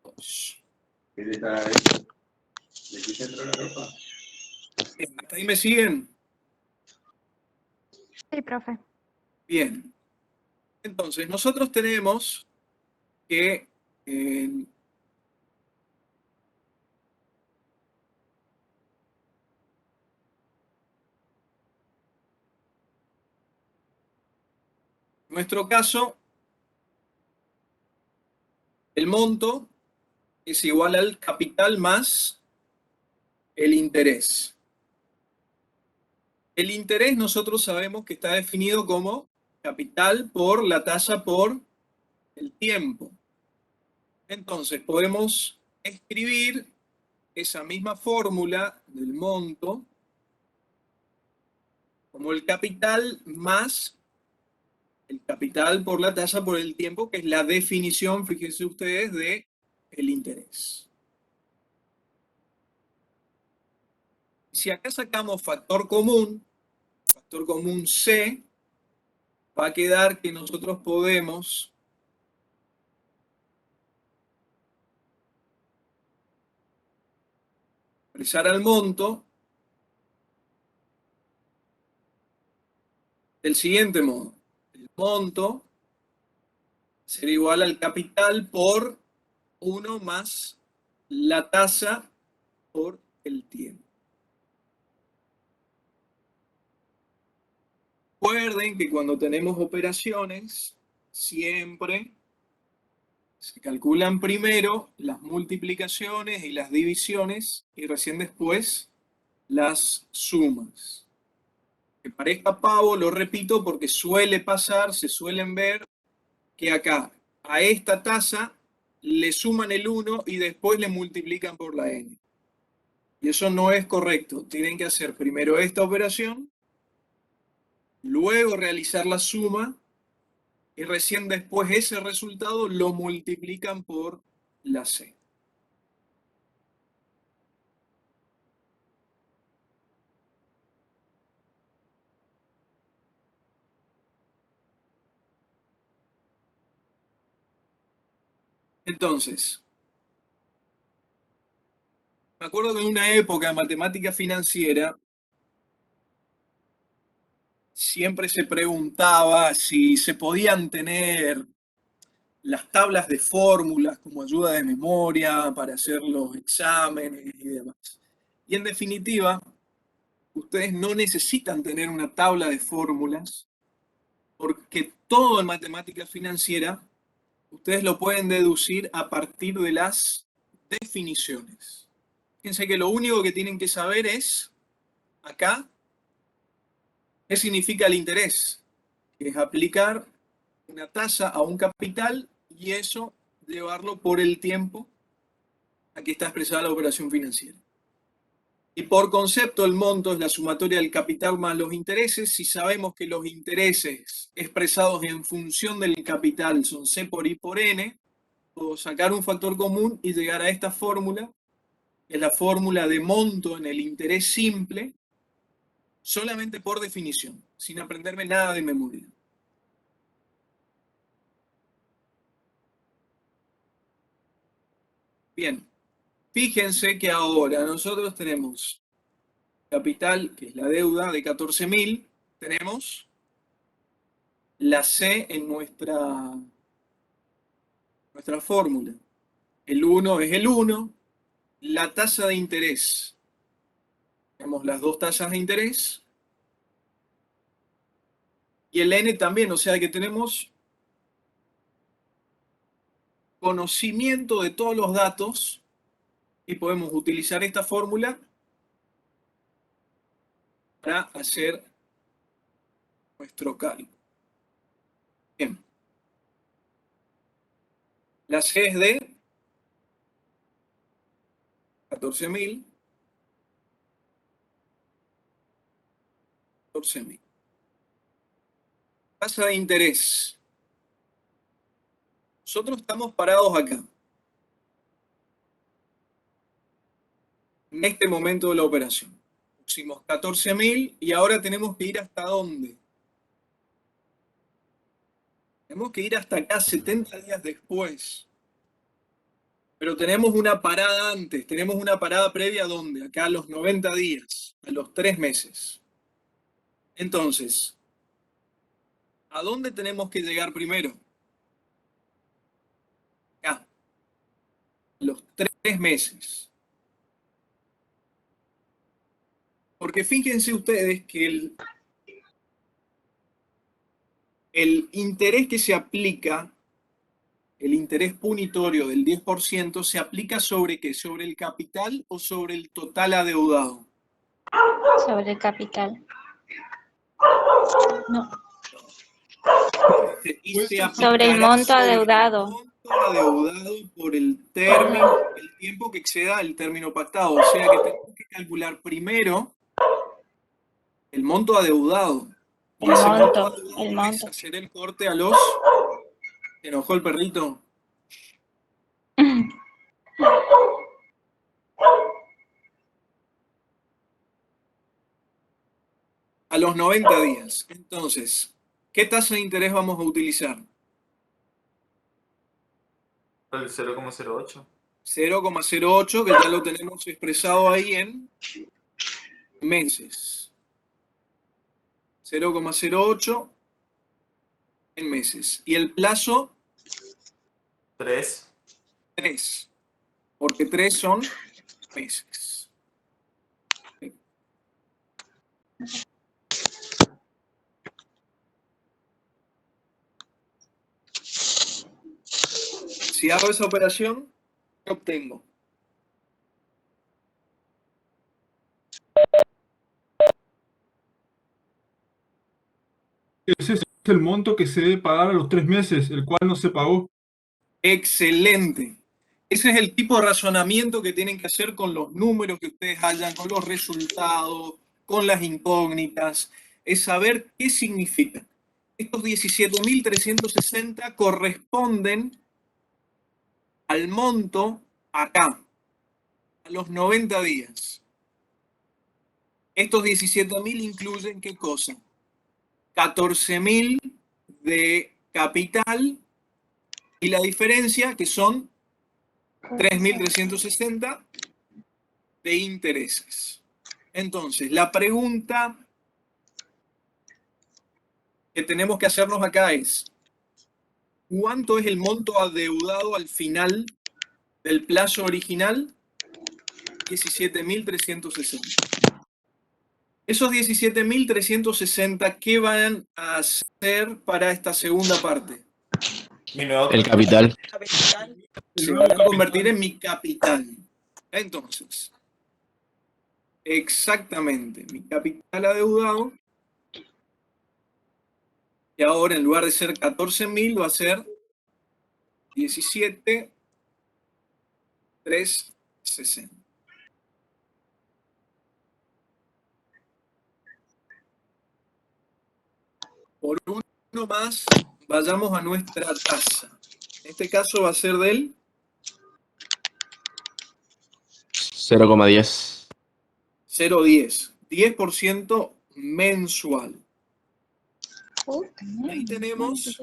2. ¿Hasta ahí me siguen? Sí, profe. Bien. Entonces, nosotros tenemos que en nuestro caso, el monto es igual al capital más el interés. El interés nosotros sabemos que está definido como capital por la tasa por el tiempo. Entonces podemos escribir esa misma fórmula del monto como el capital más el capital por la tasa por el tiempo, que es la definición, fíjense ustedes, de el interés. Si acá sacamos factor común C, va a quedar que nosotros podemos expresar al monto del siguiente modo. El monto será igual al capital por 1 más la tasa por el tiempo. Recuerden que cuando tenemos operaciones, siempre se calculan primero las multiplicaciones y las divisiones y recién después las sumas. Que parezca pavo, lo repito porque suele pasar, se suelen ver que acá a esta tasa le suman el 1 y después le multiplican por la n. Y eso no es correcto. Tienen que hacer primero esta operación, luego realizar la suma y recién después ese resultado lo multiplican por la c. Entonces, me acuerdo que en una época de matemática financiera siempre se preguntaba si se podían tener las tablas de fórmulas como ayuda de memoria para hacer los exámenes y demás. Y en definitiva, ustedes no necesitan tener una tabla de fórmulas porque todo en matemática financiera ustedes lo pueden deducir a partir de las definiciones. Fíjense que lo único que tienen que saber es, acá, qué significa el interés, que es aplicar una tasa a un capital y eso llevarlo por el tiempo a que está expresada la operación financiera. Y por concepto el monto es la sumatoria del capital más los intereses. Si sabemos que los intereses expresados en función del capital son C por I por N, puedo sacar un factor común y llegar a esta fórmula, que es la fórmula de monto en el interés simple, solamente por definición, sin aprenderme nada de memoria. Bien, fíjense que ahora nosotros tenemos capital, que es la deuda de 14.000, tenemos la C en nuestra fórmula. El 1 es el 1, la tasa de interés. Tenemos las dos tasas de interés. Y el N también, o sea que tenemos conocimiento de todos los datos y podemos utilizar esta fórmula para hacer nuestro cálculo. Bien. La C es de 14.000. 14.000. Tasa de interés. Nosotros estamos parados acá. En este momento de la operación. Pusimos 14.000 y ahora tenemos que ir hasta ¿dónde? Tenemos que ir hasta acá 70 días después. Pero tenemos una parada antes, tenemos una parada previa ¿dónde? Acá a los 90 días, a los 3 meses. Entonces, ¿a dónde tenemos que llegar primero? Acá. A los 3 meses. Porque fíjense ustedes que el interés que se aplica, el interés punitorio del 10%, ¿se aplica sobre qué? ¿Sobre el capital o sobre el total adeudado? Sobre el capital. No. Y se Sobre el aplicará monto sobre adeudado. el monto adeudado por el tiempo que exceda el término pactado. O sea que tenemos que calcular primero el monto adeudado. Y El ese monto, adeudado el es monto. hacer el corte a los... ¿Se enojó el perrito? A los 90 días. Entonces, ¿qué tasa de interés vamos a utilizar? El 0,08. 0,08, que ya lo tenemos expresado ahí en meses. 0,08 en meses. Y el plazo, 3. 3, porque 3 son meses. Si hago esa operación, ¿qué obtengo? Ese es el monto que se debe pagar a los 3 meses, el cual no se pagó. Excelente. Ese es el tipo de razonamiento que tienen que hacer con los números que ustedes hayan, con los resultados, con las incógnitas. Es saber qué significan. Estos 17.360 corresponden al monto acá, a los 90 días. Estos 17.000 incluyen ¿qué cosa? 14.000 de capital y la diferencia, que son 3.360 de intereses. Entonces, la pregunta que tenemos que hacernos acá es, ¿cuánto es el monto adeudado al final del plazo original? 17.360. Esos 17.360, ¿qué van a hacer para esta segunda parte? El capital. Se van a convertir en mi capital. Entonces, exactamente, mi capital adeudado, y ahora en lugar de ser 14.000 va a ser 17.360. Por uno más, vayamos a nuestra tasa. En este caso va a ser del 0,10. 0,10. 10% mensual. Ahí tenemos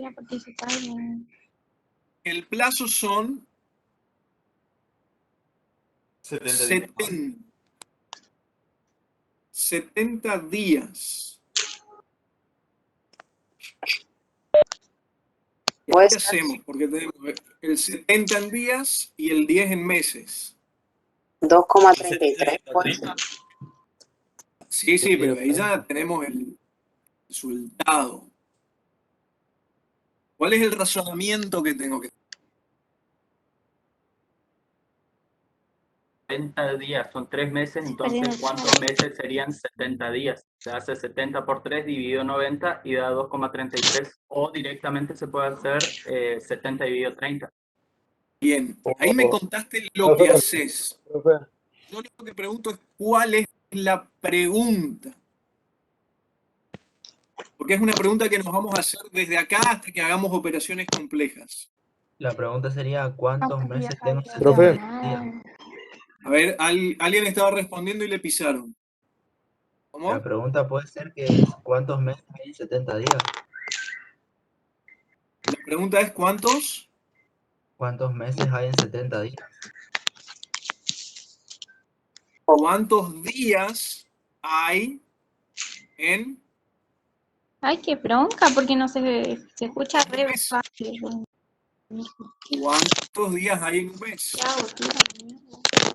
el plazo son 70 días. ¿Qué hacemos? Porque tenemos el 70 en días y el 10 en meses. 2,33. Sí, sí, pero ahí ya tenemos el resultado. ¿Cuál es el razonamiento que tengo que hacer? 70 días, son 3 meses, entonces ¿cuántos meses serían 70 días? Se hace 70 por 3 dividido 90 y da 2,33. O directamente se puede hacer 70 dividido 30. Bien, ahí me contaste lo que haces. Yo lo que pregunto es ¿cuál es la pregunta? Porque es una pregunta que nos vamos a hacer desde acá hasta que hagamos operaciones complejas. La pregunta sería ¿cuántos meses tengo 70 Profe. días? A ver, alguien estaba respondiendo y le pisaron. ¿Cómo? La pregunta puede ser que es ¿cuántos meses hay en 70 días? La pregunta es ¿cuántos? ¿Cuántos meses hay en 70 días? ¿Cuántos días hay en Ay, qué bronca, porque no se escucha un re mes? fácil. ¿Cuántos días hay en un mes? ¿Qué hago, tía?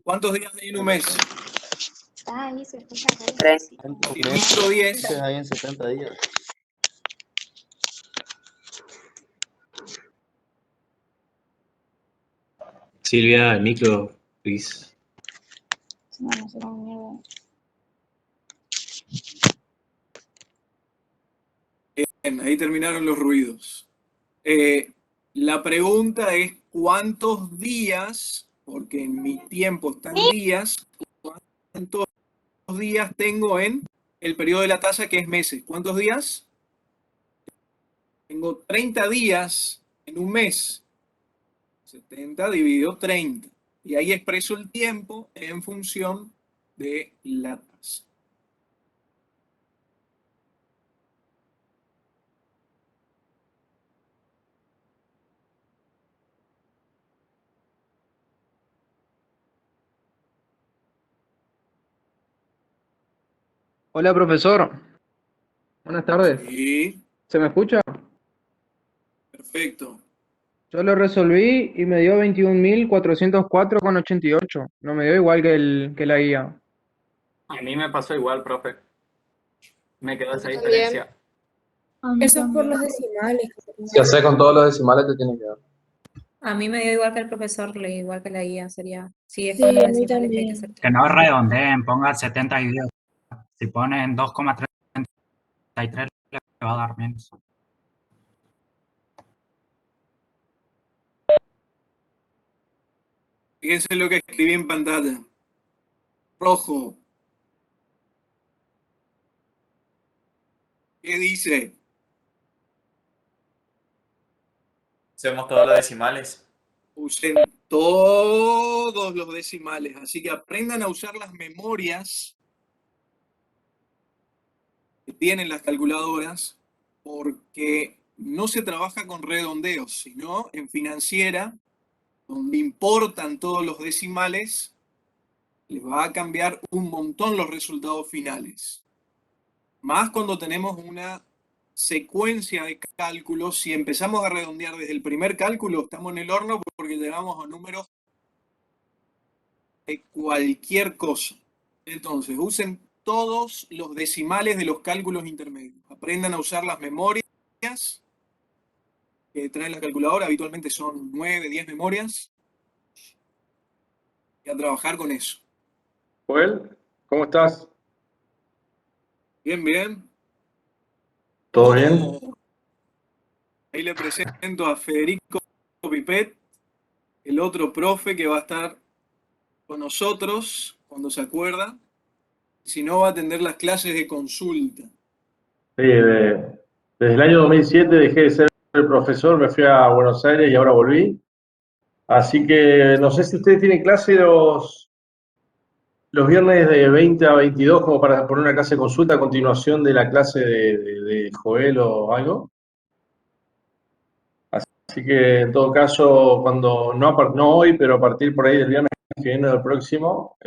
¿Cuántos días hay en un mes? Está ahí, se escucha re fácil. Dividido 10. Hay en 70 días. Silvia, Nico, please. No, no sé cómo mierda. Bien, ahí terminaron los ruidos. La pregunta es ¿cuántos días, porque en mi tiempo están días, cuántos días tengo en el periodo de la tasa que es meses? ¿Cuántos días? Tengo 30 días en un mes. 70 dividido 30. Y ahí expreso el tiempo en función de la tasa. Hola, profesor. Buenas tardes. Sí, ¿Se me escucha? perfecto. Yo lo resolví y me dio 21.404,88. No me dio igual que la guía. A mí me pasó igual, profe. Me quedó esa También. diferencia. Eso es por los decimales. Si haces con todos los decimales te tiene que dar. A mí me dio igual que el profesor, le igual que la guía, sería. Sí, es Sí, con los a mí decimales que hay que también. hacer. Que no redondeen, pongan 70 y 10. Si ponen 2,33 le va a dar menos. Fíjense lo que escribí en pantalla. Rojo. ¿Qué dice? Usemos todos los decimales. Usen todos los decimales, así que aprendan a usar las memorias que tienen las calculadoras, porque no se trabaja con redondeos, sino en financiera, donde importan todos los decimales, les va a cambiar un montón los resultados finales. Más cuando tenemos una secuencia de cálculos, si empezamos a redondear desde el primer cálculo, estamos en el horno porque llegamos a números de cualquier cosa. Entonces, usen todos los decimales de los cálculos intermedios. Aprendan a usar las memorias que traen la calculadora, habitualmente son 9, 10 memorias, y a trabajar con eso. Joel, ¿cómo estás? Bien, bien. ¿Todo bien? Ahí le presento a Federico Pipet, el otro profe que va a estar con nosotros cuando se acuerda. Si no, va a atender las clases de consulta. Sí, desde el año 2007 dejé de ser el profesor, me fui a Buenos Aires y ahora volví. Así que no sé si ustedes tienen clase los viernes de 20 a 22 como para poner una clase de consulta a continuación de la clase de Joel o algo. Así que en todo caso, cuando no hoy, pero a partir por ahí del viernes que viene del próximo,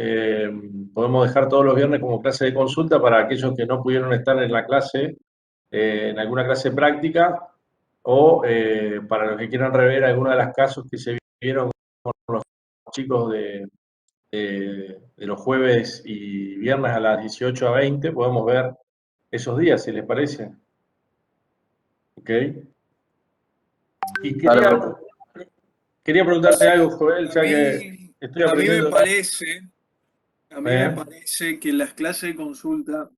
podemos dejar todos los viernes como clase de consulta para aquellos que no pudieron estar en la clase, en alguna clase práctica, o para los que quieran rever algunos de los casos que se vieron con los chicos de los jueves y viernes a las 18 a 20, podemos ver esos días, si les parece. ¿Ok? Y quería preguntarte algo, Joel, ya que estoy A mí me aprendiendo. parece que las clases de consulta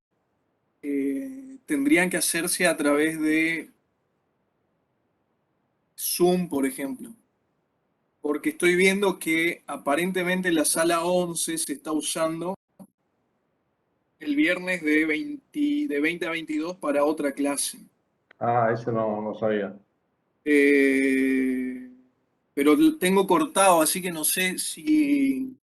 tendrían que hacerse a través de Zoom, por ejemplo. Porque estoy viendo que aparentemente la sala 11 se está usando el viernes de 20 a 22 para otra clase. Ah, eso no sabía. Pero tengo cortado, así que no sé si...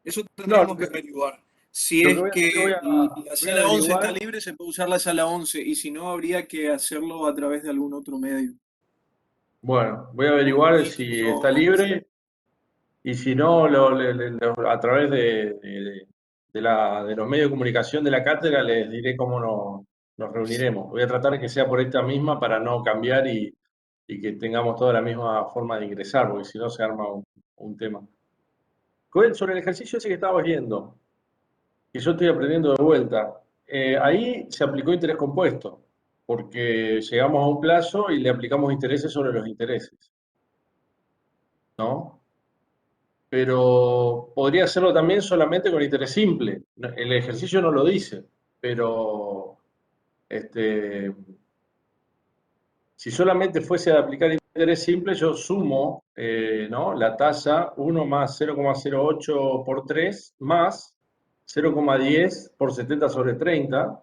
Eso tendríamos que averiguar. Si lo es que que voy a la sala 11 está averiguar. libre, se puede usar la sala 11, y si no, habría que hacerlo a través de algún otro medio. Bueno, voy a averiguar si está libre y si no, a través de los medios de comunicación de la cátedra les diré cómo nos reuniremos. Voy a tratar de que sea por esta misma para no cambiar y que tengamos toda la misma forma de ingresar, porque si no se arma un tema. Joel, sobre el ejercicio ese que estabas viendo, que yo estoy aprendiendo de vuelta, ahí se aplicó interés compuesto, porque llegamos a un plazo y le aplicamos intereses sobre los intereses, ¿no? Pero podría hacerlo también solamente con interés simple. El ejercicio no lo dice, pero si solamente fuese a aplicar interés simple, yo sumo ¿no? la tasa 1 más 0,08 por 3 más 0,10 por 70 sobre 30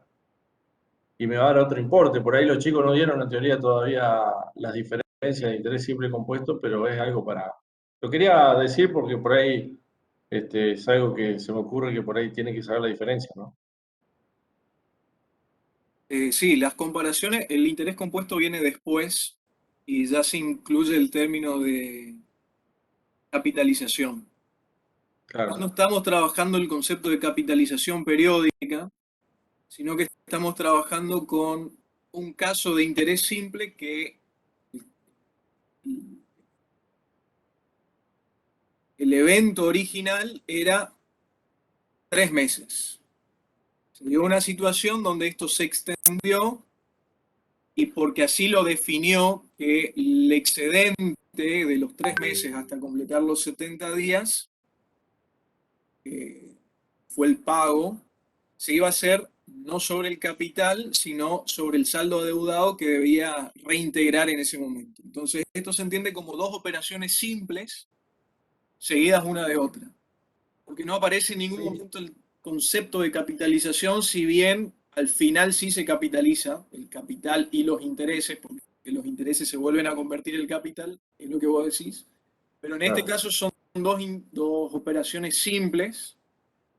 y me va a dar otro importe. Por ahí los chicos no dieron en teoría todavía las diferencias de interés simple y compuesto, pero es algo para... Lo quería decir porque por ahí es algo que se me ocurre que por ahí tiene que saber la diferencia, ¿no? Sí, las comparaciones, el interés compuesto viene después y ya se incluye el término de capitalización. Claro. Cuando estamos trabajando el concepto de capitalización periódica, sino que estamos trabajando con un caso de interés simple que el evento original era 3 meses. Se dio una situación donde esto se extendió y porque así lo definió que el excedente de los 3 meses hasta completar los 70 días fue el pago, se iba a hacer no sobre el capital, sino sobre el saldo adeudado que debía reintegrar en ese momento. Entonces, esto se entiende como dos operaciones simples seguidas una de otra, porque no aparece en ningún momento el concepto de capitalización, si bien al final sí se capitaliza el capital y los intereses, porque los intereses se vuelven a convertir en capital, es lo que vos decís, pero en este caso son dos operaciones simples,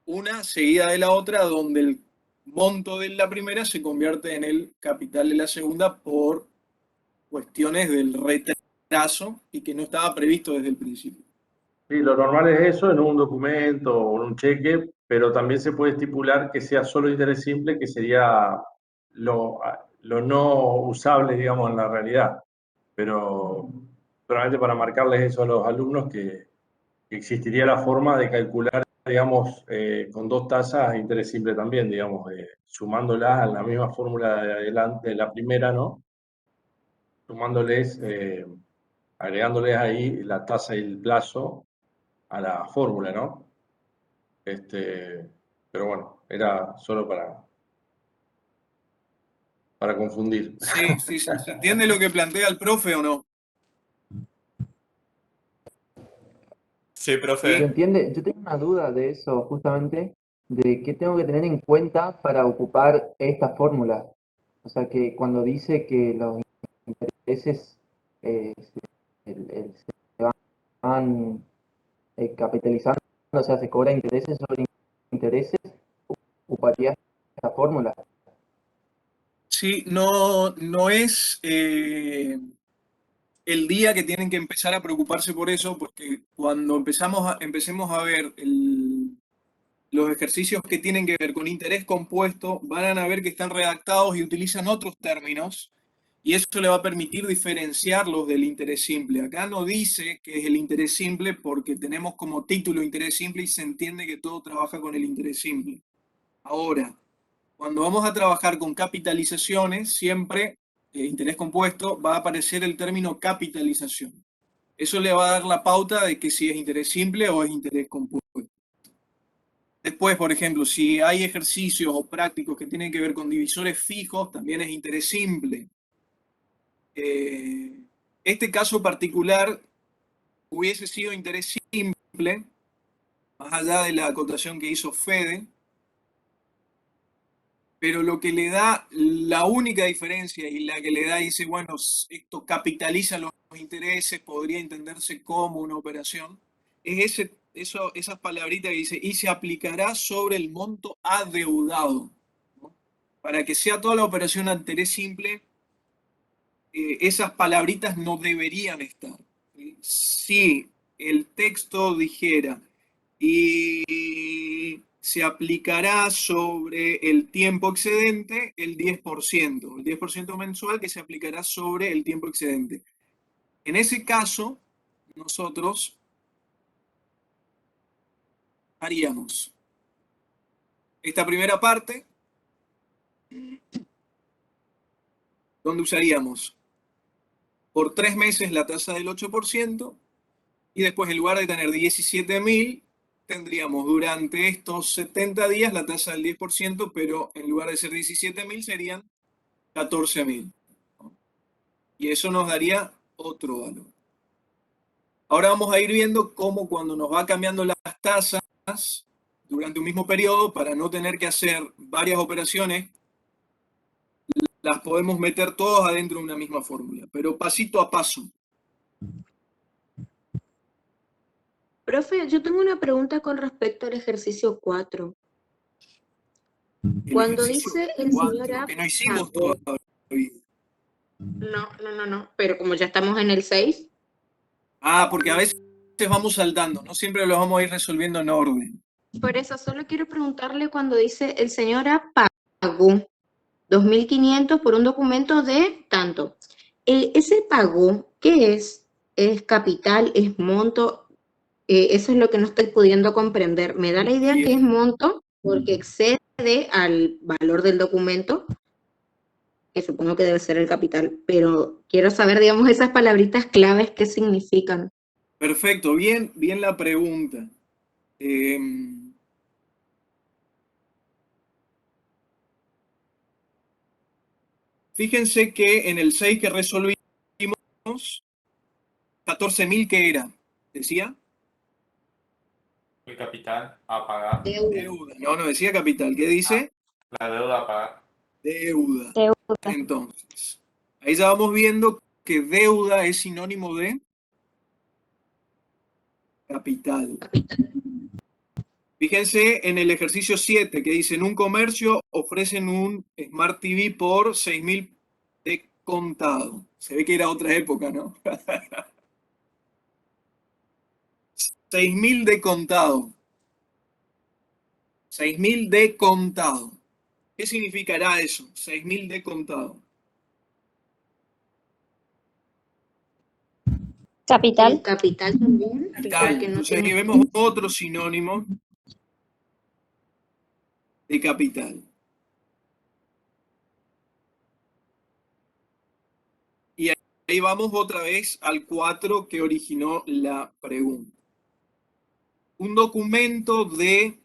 una seguida de la otra, donde el monto de la primera se convierte en el capital de la segunda por cuestiones del retraso y que no estaba previsto desde el principio. Sí, lo normal es eso en un documento o en un cheque, pero también se puede estipular que sea solo interés simple, que sería lo no usable, digamos, en la realidad. Pero solamente para marcarles eso a los alumnos, que existiría la forma de calcular, digamos, con dos tasas de interés simple también, digamos, sumándolas a la misma fórmula de adelante, de la primera, ¿no? Sumándoles, agregándoles ahí la tasa y el plazo a la fórmula, ¿no? Pero bueno, era solo para confundir. Sí, sí, sí. ¿Se entiende lo que plantea el profe o no? Sí, ¿Se profe. entiende? Yo tengo una duda de eso, justamente, de qué tengo que tener en cuenta para ocupar esta fórmula. O sea, que cuando dice que los intereses se van capitalizando, o sea, se cobra intereses sobre intereses, ocuparía esta fórmula. Sí, no es el día que tienen que empezar a preocuparse por eso, porque cuando empecemos a ver los ejercicios que tienen que ver con interés compuesto, van a ver que están redactados y utilizan otros términos, y eso le va a permitir diferenciarlos del interés simple. Acá no dice que es el interés simple porque tenemos como título interés simple y se entiende que todo trabaja con el interés simple. Ahora, cuando vamos a trabajar con capitalizaciones, siempre interés compuesto, va a aparecer el término capitalización. Eso le va a dar la pauta de que si es interés simple o es interés compuesto. Después, por ejemplo, si hay ejercicios o prácticos que tienen que ver con divisores fijos, también es interés simple. Este caso particular hubiese sido interés simple, más allá de la acotación que hizo Fede, pero lo que le da, la única diferencia y la que le da, dice, bueno, esto capitaliza los intereses, podría entenderse como una operación, es esas palabritas que dice, y se aplicará sobre el monto adeudado, ¿no? Para que sea toda la operación a interés simple, esas palabritas no deberían estar. Si el texto dijera, y se aplicará sobre el tiempo excedente el 10% mensual que se aplicará sobre el tiempo excedente. En ese caso, nosotros haríamos esta primera parte, donde usaríamos por 3 meses la tasa del 8%, y después en lugar de tener 17.000, tendríamos durante estos 70 días la tasa del 10%, pero en lugar de ser 17.000 serían 14.000. Y eso nos daría otro valor. Ahora vamos a ir viendo cómo cuando nos va cambiando las tasas durante un mismo periodo, para no tener que hacer varias operaciones, las podemos meter todos adentro de una misma fórmula, pero pasito a paso. Profe, yo tengo una pregunta con respecto al ejercicio 4. Cuando dice el señor A... que no hicimos todavía. No, pero como ya estamos en el 6. Ah, porque a veces vamos saltando, no siempre los vamos a ir resolviendo en orden. Por eso solo quiero preguntarle cuando dice el señor A paga. pagó 2.500 por un documento de tanto. Ese pago, ¿qué es? ¿Es capital? ¿Es monto? Eso es lo que no estoy pudiendo comprender. Me da la idea que es monto porque excede al valor del documento, que supongo que debe ser el capital, pero quiero saber, digamos, esas palabritas claves, ¿qué significan? Perfecto, bien, bien la pregunta. Fíjense que en el 6 que resolvimos, 14.000, ¿qué era? ¿Decía? El capital a pagar. Deuda. No, no decía capital. ¿Qué dice? La deuda a pagar. Deuda. Entonces, ahí ya vamos viendo que deuda es sinónimo de capital. Fíjense en el ejercicio 7 que dice, en un comercio ofrecen un Smart TV por 6.000 de contado. Se ve que era otra época, ¿no? 6.000 de contado. 6.000 de contado. ¿Qué significará eso? 6.000 de contado. Capital. El capital también. Capital. Que no Entonces ahí tiene... vemos otro sinónimo de capital. Y ahí vamos otra vez al 4 que originó la pregunta. Un documento de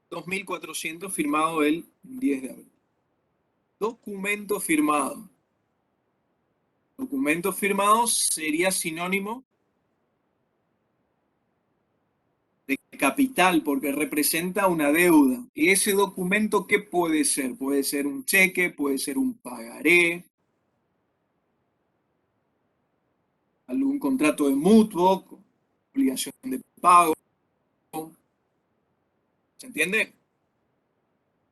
2.400 firmado el 10 de abril. Documento firmado. Documento firmado sería sinónimo de capital porque representa una deuda. ¿Y ese documento qué puede ser? Puede ser un cheque, puede ser un pagaré, algún contrato de mutuo, obligación de pago. ¿Se entiende?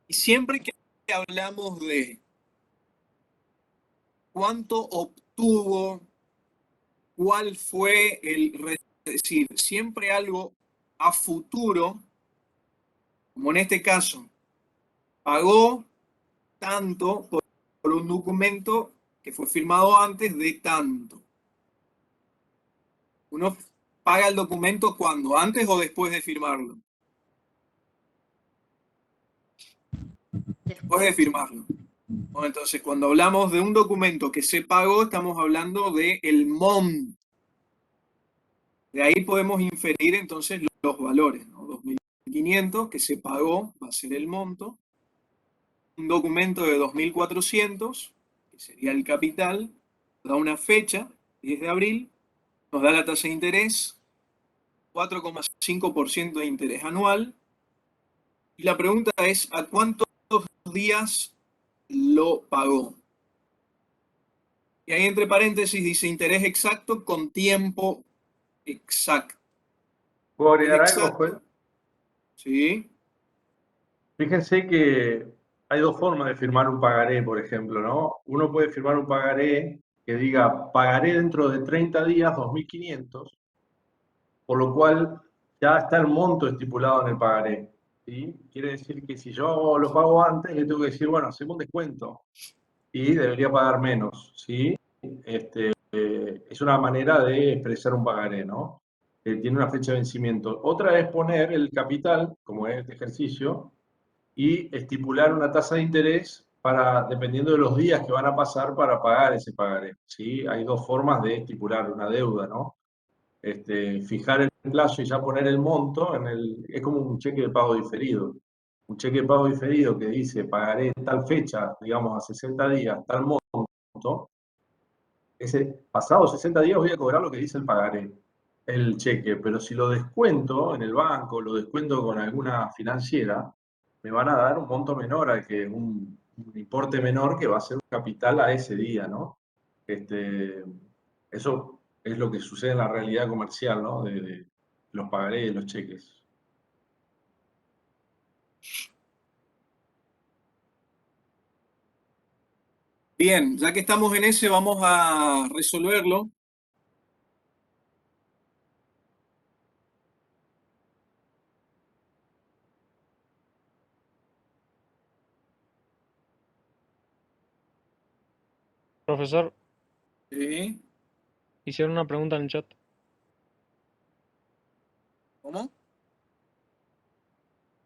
Y siempre que hablamos de cuánto obtuvo, cuál fue el... Es decir, siempre algo a futuro, como en este caso, pagó tanto por un documento que fue firmado antes de tanto. Uno paga el documento cuando, antes o después de firmarlo. Después de firmarlo. Bueno, entonces, cuando hablamos de un documento que se pagó, estamos hablando del monto. De ahí podemos inferir entonces los valores, ¿no? 2.500 que se pagó va a ser el monto. Un documento de 2.400, que sería el capital, da una fecha, 10 de abril, nos da la tasa de interés, 4,5% de interés anual. Y la pregunta es, ¿a cuántos días lo pagó? Y ahí entre paréntesis dice interés exacto con tiempo exacto. ¿Puedo agregar algo, Exacto. Joel? Sí. Fíjense que hay dos formas de firmar un pagaré, por ejemplo, ¿no? Uno puede firmar un pagaré que diga, pagaré dentro de 30 días 2.500, por lo cual ya está el monto estipulado en el pagaré, ¿sí? Quiere decir que si yo lo pago antes, le tengo que decir, bueno, hacemos un descuento y debería pagar menos, ¿sí? Es una manera de expresar un pagaré, ¿no? Tiene una fecha de vencimiento. Otra es poner el capital, como es este ejercicio, y estipular una tasa de interés para, dependiendo de los días que van a pasar para pagar ese pagaré, ¿sí? Hay dos formas de estipular una deuda, ¿no? Fijar el plazo y ya poner el monto, es como un cheque de pago diferido. Un cheque de pago diferido que dice pagaré tal fecha, digamos a 60 días, tal monto, pasados 60 días voy a cobrar lo que dice el pagaré, el cheque, pero si lo descuento en el banco, lo descuento con alguna financiera, me van a dar un monto menor, un importe menor que va a ser un capital a ese día, ¿no? Eso es lo que sucede en la realidad comercial, ¿no? De los pagarés y de los cheques. Bien, ya que estamos en ese, vamos a resolverlo. Profesor, ¿Sí? hicieron una pregunta en el chat. ¿Cómo?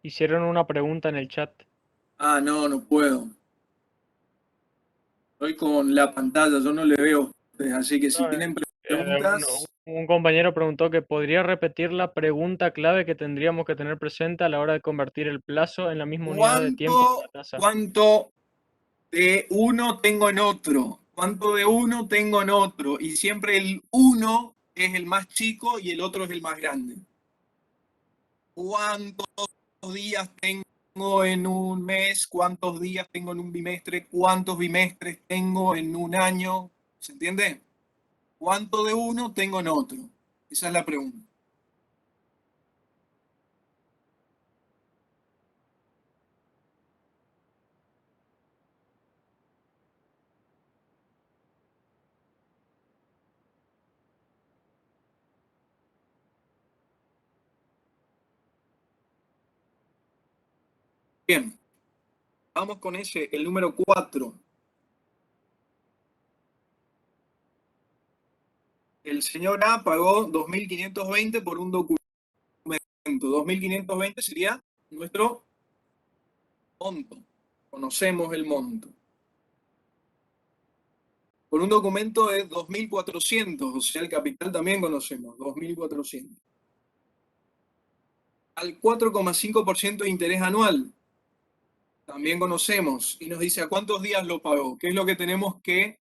Hicieron una pregunta en el chat. Ah, no, no puedo. Estoy con la pantalla, yo no le veo a ustedes, así que si No, tienen un, preguntas, un compañero preguntó que podría repetir la pregunta clave que tendríamos que tener presente a la hora de convertir el plazo en la misma unidad de tiempo de la tasa. ¿cuánto de uno tengo en otro? ¿Cuánto de uno tengo en otro? Y siempre el uno es el más chico y el otro es el más grande. ¿Cuántos días tengo en un mes? ¿Cuántos días tengo en un bimestre? ¿Cuántos bimestres tengo en un año? ¿Se entiende? ¿Cuánto de uno tengo en otro? Esa es la pregunta. Bien, vamos con ese, el número 4. El señor A pagó 2.520 por un documento. 2.520 sería nuestro monto. Conocemos el monto. Por un documento de 2.400, o sea, el capital también conocemos, 2.400. Al 4,5% de interés anual, también conocemos, y nos dice a cuántos días lo pagó. ¿Qué es lo que tenemos que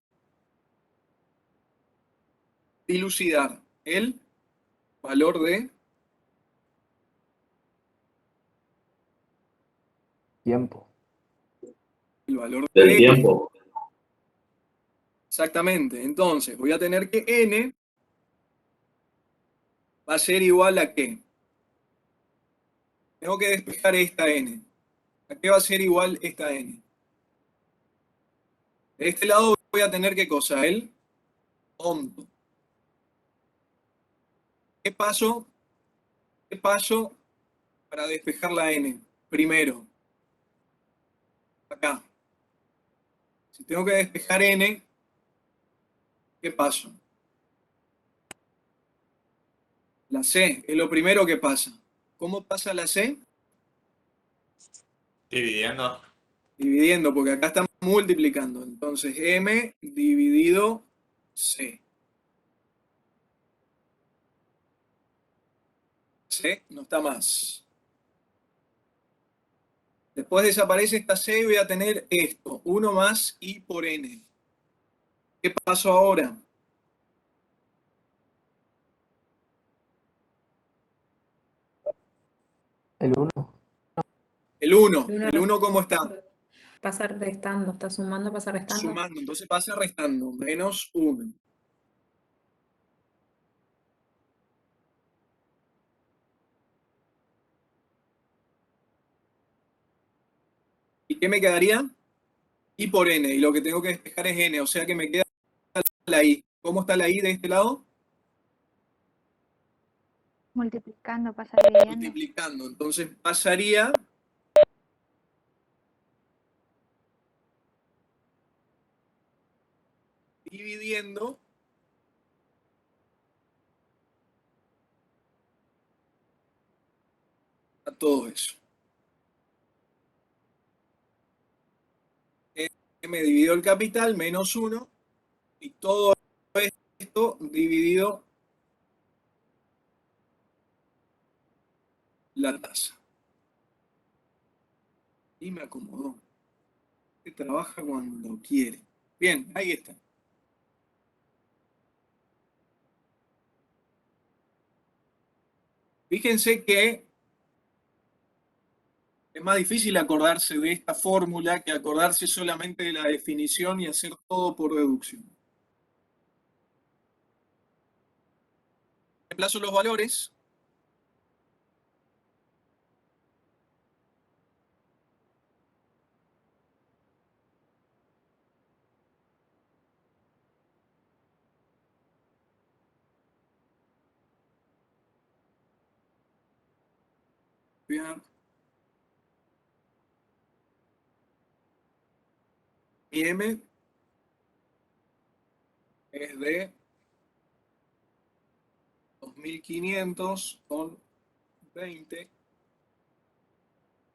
dilucidar? El valor de Tiempo. el valor Del de tiempo. Exactamente. Entonces, voy a tener que n va a ser igual a qué. Tengo que despejar esta n. ¿A qué va a ser igual esta n? De este lado voy a tener qué cosa, el monto. ¿Qué paso para despejar la n? Primero, acá. Si tengo que despejar n, ¿qué paso? La c es lo primero que pasa. ¿Cómo pasa la c? Dividiendo. Dividiendo, porque acá estamos multiplicando. Entonces, m dividido c. C no está más. Después desaparece esta C y voy a tener esto, 1 más I por N. ¿Qué pasó ahora? El 1. El 1. Y uno ¿El 1 cómo está? pasa restando, está sumando, pasa restando. Sumando, entonces pasa restando, menos 1. ¿Y qué me quedaría? I por N, y lo que tengo que despejar es N, o sea que me queda la I. ¿Cómo está la I de este lado? Multiplicando, pasa dividiendo. Multiplicando, entonces pasaría dividiendo a todo eso. M dividido el capital, menos 1, y todo esto dividido la tasa. Y me acomodó. Que trabaja cuando quiere. Bien, ahí está. Fíjense que es más difícil acordarse de esta fórmula que acordarse solamente de la definición y hacer todo por deducción. Reemplazo los valores. Bien. Y M es de 2.500 con 20,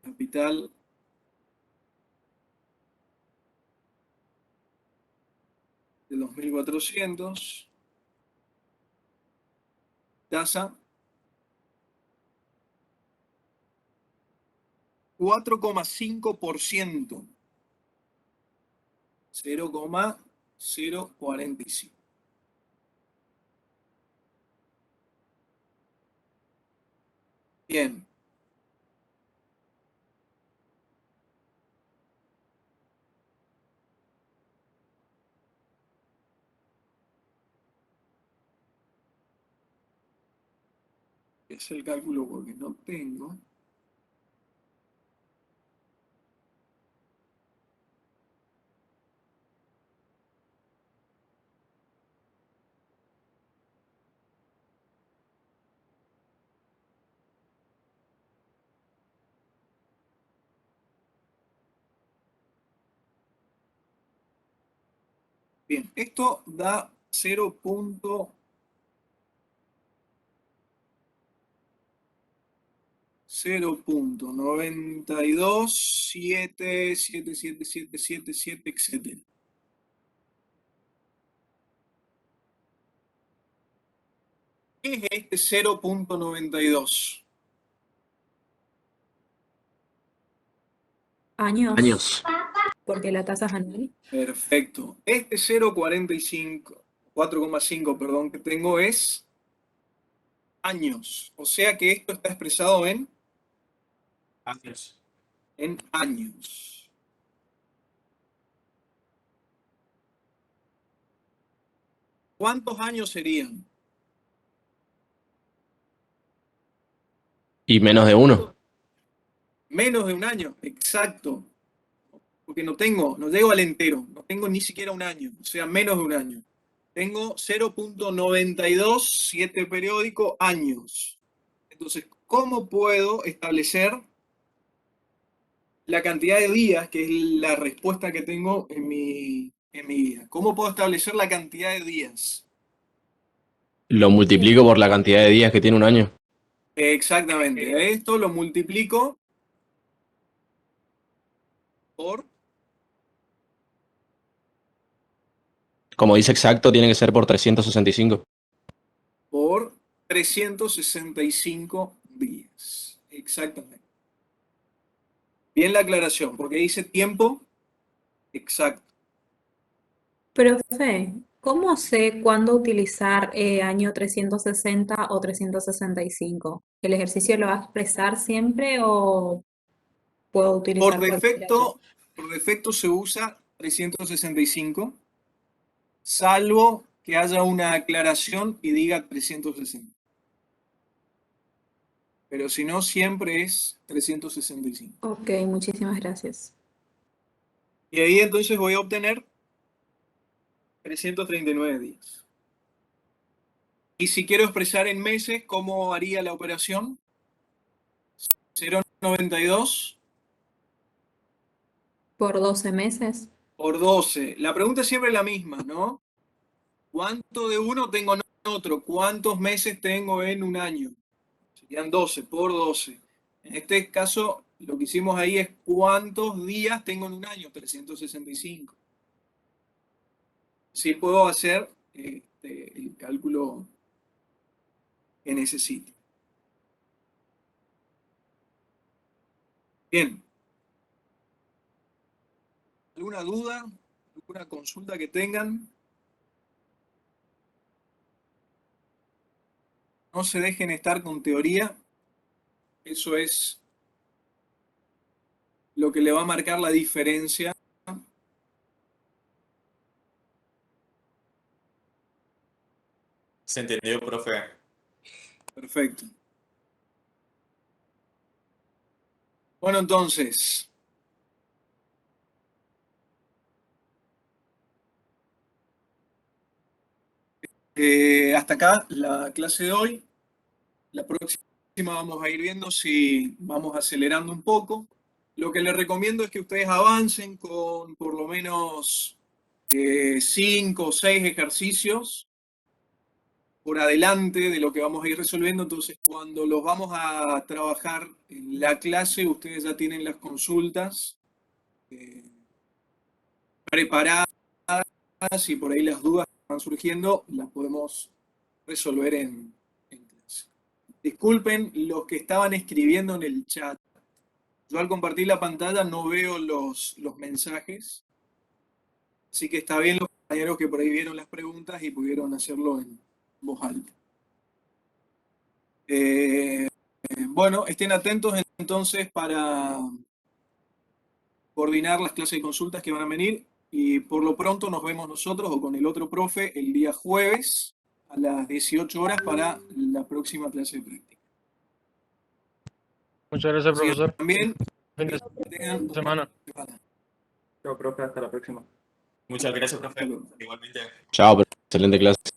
capital de 2.400, tasa 4,5%, 0,045. Bien. Es el cálculo porque no tengo. Bien, esto da 0.9277777, etc. ¿Qué es este 0.92? Años. Porque la tasa es anual. Perfecto. Este 4,5, perdón, que tengo es años. O sea que esto está expresado en Años. En años. ¿Cuántos años serían? Y menos de uno. Menos de un año, exacto. Porque no llego al entero, no tengo ni siquiera un año, o sea, menos de un año. Tengo 0.927 periódico años. Entonces, ¿cómo puedo establecer la cantidad de días, que es la respuesta que tengo en mi guía? ¿Cómo puedo establecer la cantidad de días? Lo multiplico por la cantidad de días que tiene un año. Exactamente. A esto lo multiplico por... Como dice exacto, tiene que ser por 365. por 365 días. Exactamente. Bien la aclaración, porque dice tiempo exacto. Profe, ¿cómo sé cuándo utilizar año 360 o 365? ¿El ejercicio lo va a expresar siempre o puedo utilizar cualquier año? Por defecto se usa 365, salvo que haya una aclaración y diga 360. Pero si no, siempre es 365. Ok, muchísimas gracias. Y ahí entonces voy a obtener 339 días. Y si quiero expresar en meses, ¿cómo haría la operación? 0,92 ¿Por 12 meses? por 12. La pregunta es siempre la misma, ¿no? ¿Cuánto de uno tengo en otro? ¿Cuántos meses tengo en un año? Serían 12 por 12. En este caso, lo que hicimos ahí es cuántos días tengo en un año, 365. Sí puedo hacer el cálculo que necesite. Bien. ¿Alguna duda? ¿Alguna consulta que tengan? No se dejen estar con teoría. Eso es lo que le va a marcar la diferencia. ¿Se entendió, profe? Perfecto. Bueno, entonces, hasta acá la clase de hoy. La próxima vamos a ir viendo si vamos acelerando un poco. Lo que les recomiendo es que ustedes avancen con por lo menos 5 o 6 ejercicios por adelante de lo que vamos a ir resolviendo. Entonces, cuando los vamos a trabajar en la clase, ustedes ya tienen las consultas preparadas y por ahí las dudas que van surgiendo las podemos resolver en clase. Disculpen los que estaban escribiendo en el chat. Yo al compartir la pantalla no veo los mensajes, así que está bien los compañeros que por ahí vieron las preguntas y pudieron hacerlo en voz alta. Bueno, estén atentos entonces para coordinar las clases de consultas que van a venir y por lo pronto nos vemos nosotros o con el otro profe el día jueves a las 18 horas para la próxima clase de práctica. Muchas gracias, Así que profesor. también Fin de tengan semana. Chao, profe, hasta la próxima. Muchas gracias, profe. Igualmente. Chao, excelente clase.